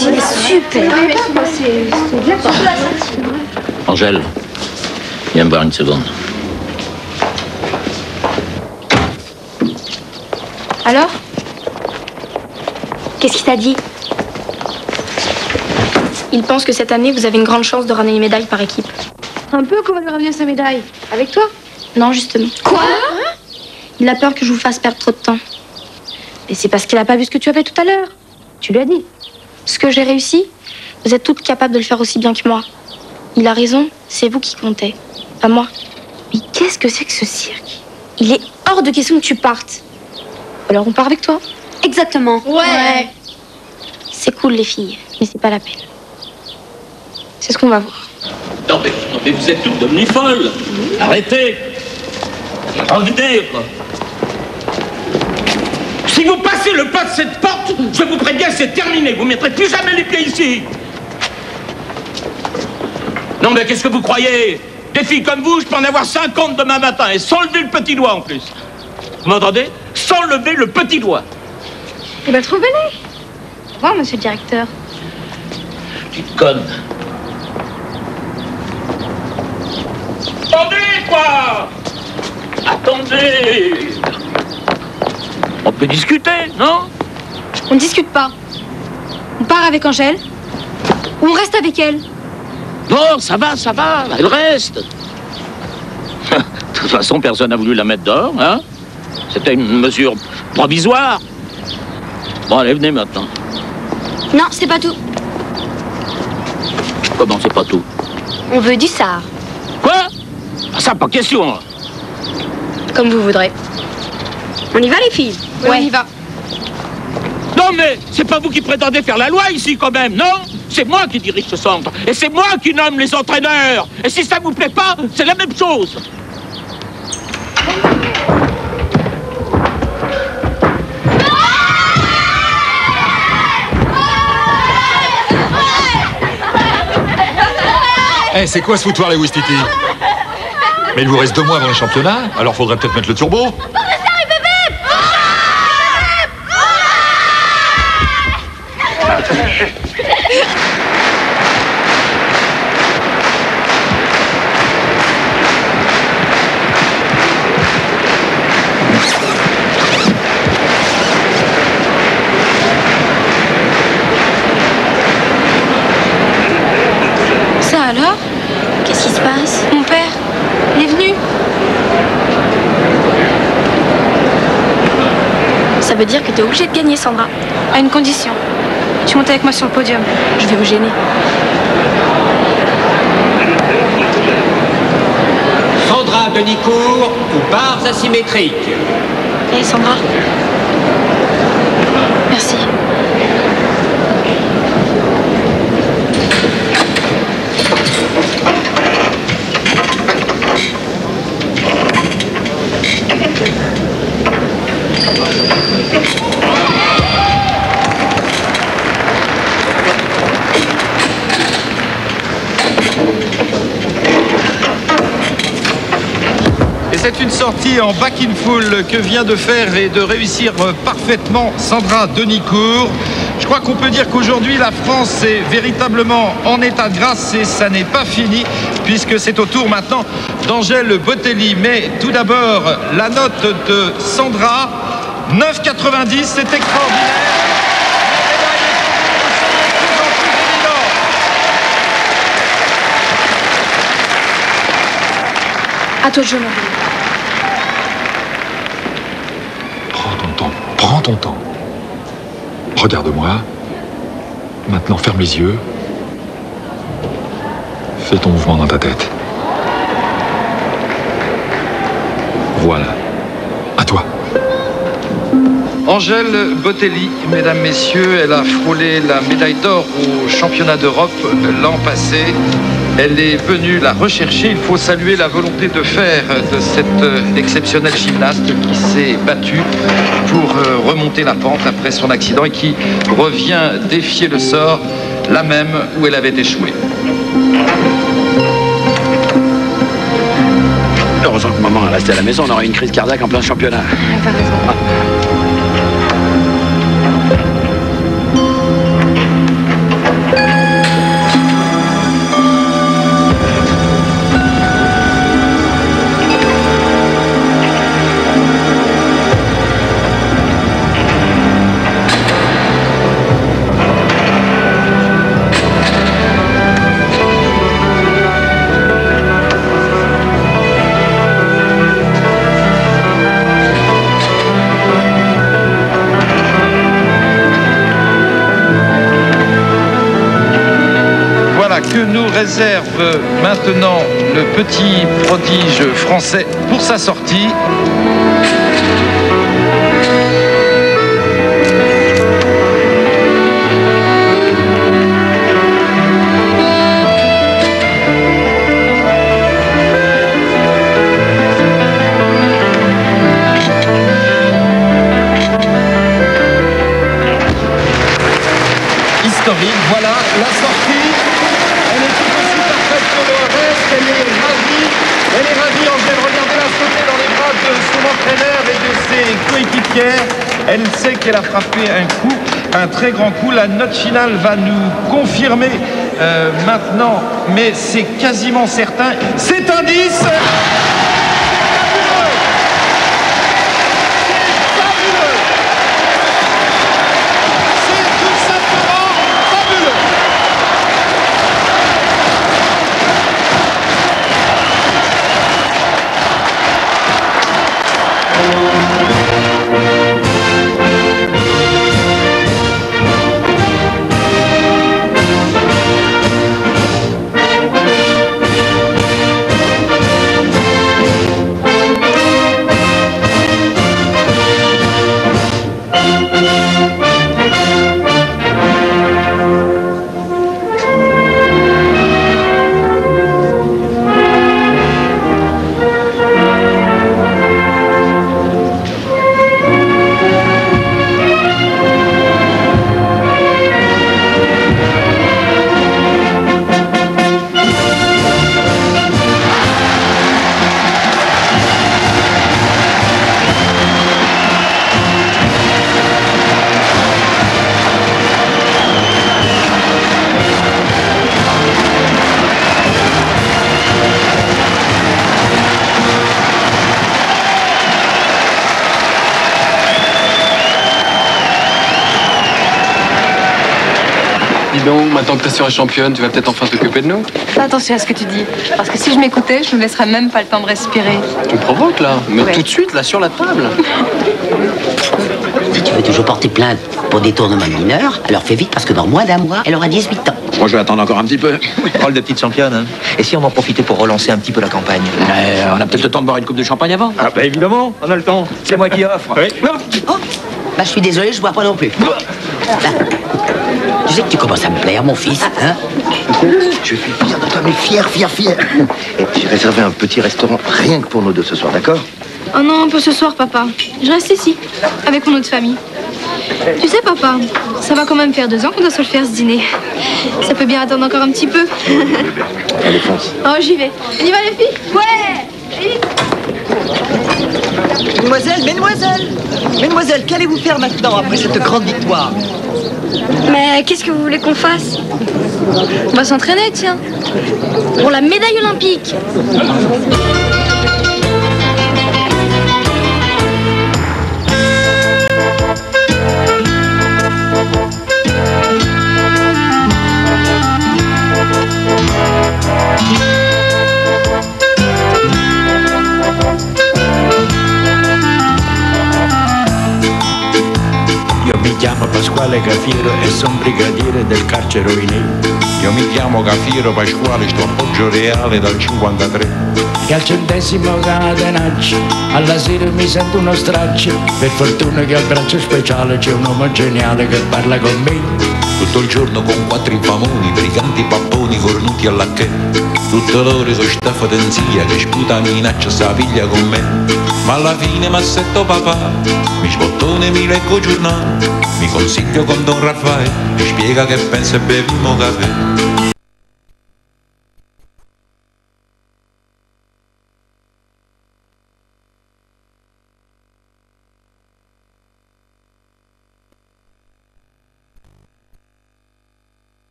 Il est super. Angèle, viens me voir une seconde. Alors? Qu'est-ce qu'il t'a dit? Il pense que cette année, vous avez une grande chance de ramener une médaille par équipe. Un peu qu'on va lui ramener sa médaille. Avec toi? Non, justement. Quoi? Il a peur que je vous fasse perdre trop de temps. Et c'est parce qu'il n'a pas vu ce que tu as fait tout à l'heure. Tu lui as dit. Ce que j'ai réussi, vous êtes toutes capables de le faire aussi bien que moi. Il a raison, c'est vous qui comptez, pas moi. Mais qu'est-ce que c'est que ce cirque? Il est hors de question que tu partes. Alors on part avec toi. Exactement. Ouais. C'est cool les filles, mais c'est pas la peine. C'est ce qu'on va voir. Non mais vous êtes toutes devenues folles. Arrêtez. Revenez, quoi. Si vous passez le pas de cette porte, je vous préviens, c'est terminé. Vous ne mettrez plus jamais les pieds ici. Non, mais qu'est-ce que vous croyez? Des filles comme vous, je peux en avoir 50 demain matin, et sans lever le petit doigt en plus. Vous m'entendez? Sans lever le petit doigt. Eh ben, trouvez-les. Au revoir, monsieur le directeur. Petite conne. Attendez, quoi! Attendez! On peut discuter, non? On ne discute pas. On part avec Angèle ou on reste avec elle? Non, ça va, elle reste. De toute façon, personne n'a voulu la mettre dehors, hein? C'était une mesure provisoire. Bon, allez, venez maintenant. Non, c'est pas tout. Comment c'est pas tout? On veut du sard. Quoi? Ah, ça, pas question. Comme vous voudrez. On y va, les filles? Ouais, on y va. Non, mais c'est pas vous qui prétendez faire la loi ici, quand même, non? C'est moi qui dirige ce centre. Et c'est moi qui nomme les entraîneurs. Et si ça vous plaît pas, c'est la même chose. Eh, c'est quoi ce foutoir, les Ouistiti? Mais il vous reste 2 mois avant les championnats, alors faudrait peut-être mettre le turbo. Ça alors? Qu'est-ce qui se passe? Mon père, il est venu. Ça veut dire que t'es obligée de gagner, Sandra. À une condition. Tu montes avec moi sur le podium. Je vais vous gêner. Sandra Denicourt ou barres asymétriques. Hé, Sandra. Merci. Et c'est une sortie en back in full que vient de faire et de réussir parfaitement Sandra Denicourt. Je crois qu'on peut dire qu'aujourd'hui, la France est véritablement en état de grâce et ça n'est pas fini puisque c'est au tour maintenant d'Angèle Botelli. Mais tout d'abord, la note de Sandra, 9,90, c'est extraordinaire. À toi de jouer, mon bébé. Prends ton temps. Regarde-moi. Maintenant, ferme les yeux. Fais ton mouvement dans ta tête. Voilà. À toi. Angèle Botelli, mesdames, messieurs, elle a frôlé la médaille d'or au championnat d'Europe l'an passé. Elle est venue la rechercher. Il faut saluer la volonté de fer de cette exceptionnelle gymnaste qui s'est battue pour remonter la pente après son accident et qui revient défier le sort, la même où elle avait échoué. Heureusement que maman est restée à la maison, on aurait une crise cardiaque en plein championnat. T'as raison. Que nous réserve maintenant le petit prodige français pour sa sortie. Historique, voilà la sortie. Elle est ravie, Angèle, regardez-la sauter dans les bras de son entraîneur et de ses coéquipières. Elle sait qu'elle a frappé un coup, un très grand coup. La note finale va nous confirmer maintenant, mais c'est quasiment certain. C'est un 10. Donc, maintenant que ta sœur est championne, tu vas peut-être enfin t'occuper de nous? Fais attention à ce que tu dis. Parce que si je m'écoutais, je ne me laisserais même pas le temps de respirer. Tu me provoques, là? Mais Ouais. tout de suite, là, sur la table. Si tu veux toujours porter plainte pour détournement de mineur, alors fais vite parce que dans moins d'un mois, elle aura 18 ans. Moi, je vais attendre encore un petit peu. Rôle de petite championne, hein. Et si on en profitait pour relancer un petit peu la campagne? On a peut-être le temps de boire une coupe de champagne avant. Ah bah évidemment, on a le temps. C'est moi qui offre. Oui. Oh, bah je suis désolé, je bois pas non plus. Là. Tu sais que tu commences à me plaire, mon fils, hein? Je suis fier de toi, mais fier. Et j'ai réservé un petit restaurant rien que pour nous deux ce soir, d'accord? Oh non, pas ce soir, papa. Je reste ici, avec mon autre famille. Tu sais, papa, ça va quand même faire 2 ans qu'on doit se le faire, ce dîner. Ça peut bien attendre encore un petit peu. Allez, fonce. Oh, j'y vais. On y va, les filles? Ouais! Vite! Mesdemoiselles, qu'allez-vous faire maintenant après cette grande victoire? Mais qu'est-ce que vous voulez qu'on fasse? On va s'entraîner, tiens. Pour la médaille olympique. Io mi chiamo Pasquale Cafiero e sono brigadiere del carcere Oinei. Io mi chiamo Cafiero Pasquale, sto a Poggio Reale dal 53. E al 100° catenaccio, alla sera mi sento uno straccio. Per fortuna che al braccio speciale c'è un uomo geniale che parla con me. Tutto il giorno con 4 infamoni, briganti papponi cornuti alla che. Tutto loro so sta fotenzia che sputa minaccia sta figlia con me. Ma alla fine m'assetto papà, mi sbottone mi leggo giornale, mi consiglio con Don Raffaele, mi spiega che pensa e beviamo caffè.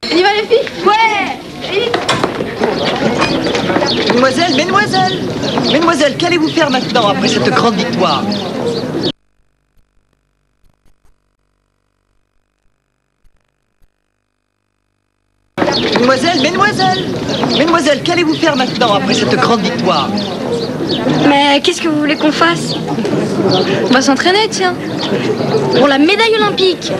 On y va les filles? Ouais! Vite! Mesdemoiselles, qu'allez-vous faire maintenant après cette grande victoire? Mesdemoiselles, qu'allez-vous faire maintenant après cette grande victoire? Mais qu'est-ce que vous voulez qu'on fasse? On va s'entraîner, tiens. Pour la médaille olympique.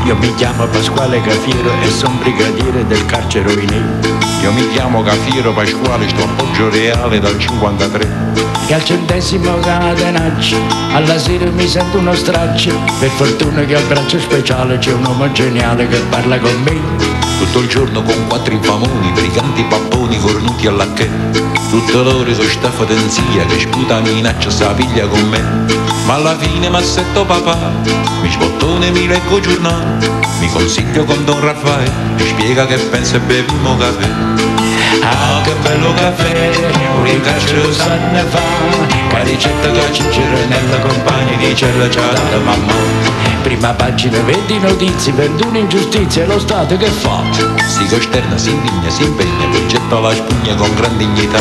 Io mi chiamo Pasquale Cafiero e sono brigadiere del carcere Oinei. Io mi chiamo Cafiero Pasquale, sto a Poggio Reale dal 53. E al 100° catenaccio, alla sera mi sento uno straccio. Per fortuna che al braccio speciale c'è un uomo geniale che parla con me. Tutto il giorno con 4 infamoni, briganti papponi cornuti alla che. Tutto loro so sta fotenzia che sputa minaccia sta figlia con me. Ma alla fine m'assetto papà, mi sbottone mi leggo giornale, mi consiglio con Don Raffaele, mi spiega che pensa e beviamo caffè. Ah, che bello caffè, un carcere sanne fa, che ricetta che c'è nella compagnia di cella c'ha data mamma. Prima pagina vedi notizie, per un'ingiustizia e lo Stato che fa? Si costerna, si indigna, si impegna, poi getta la spugna con gran dignità.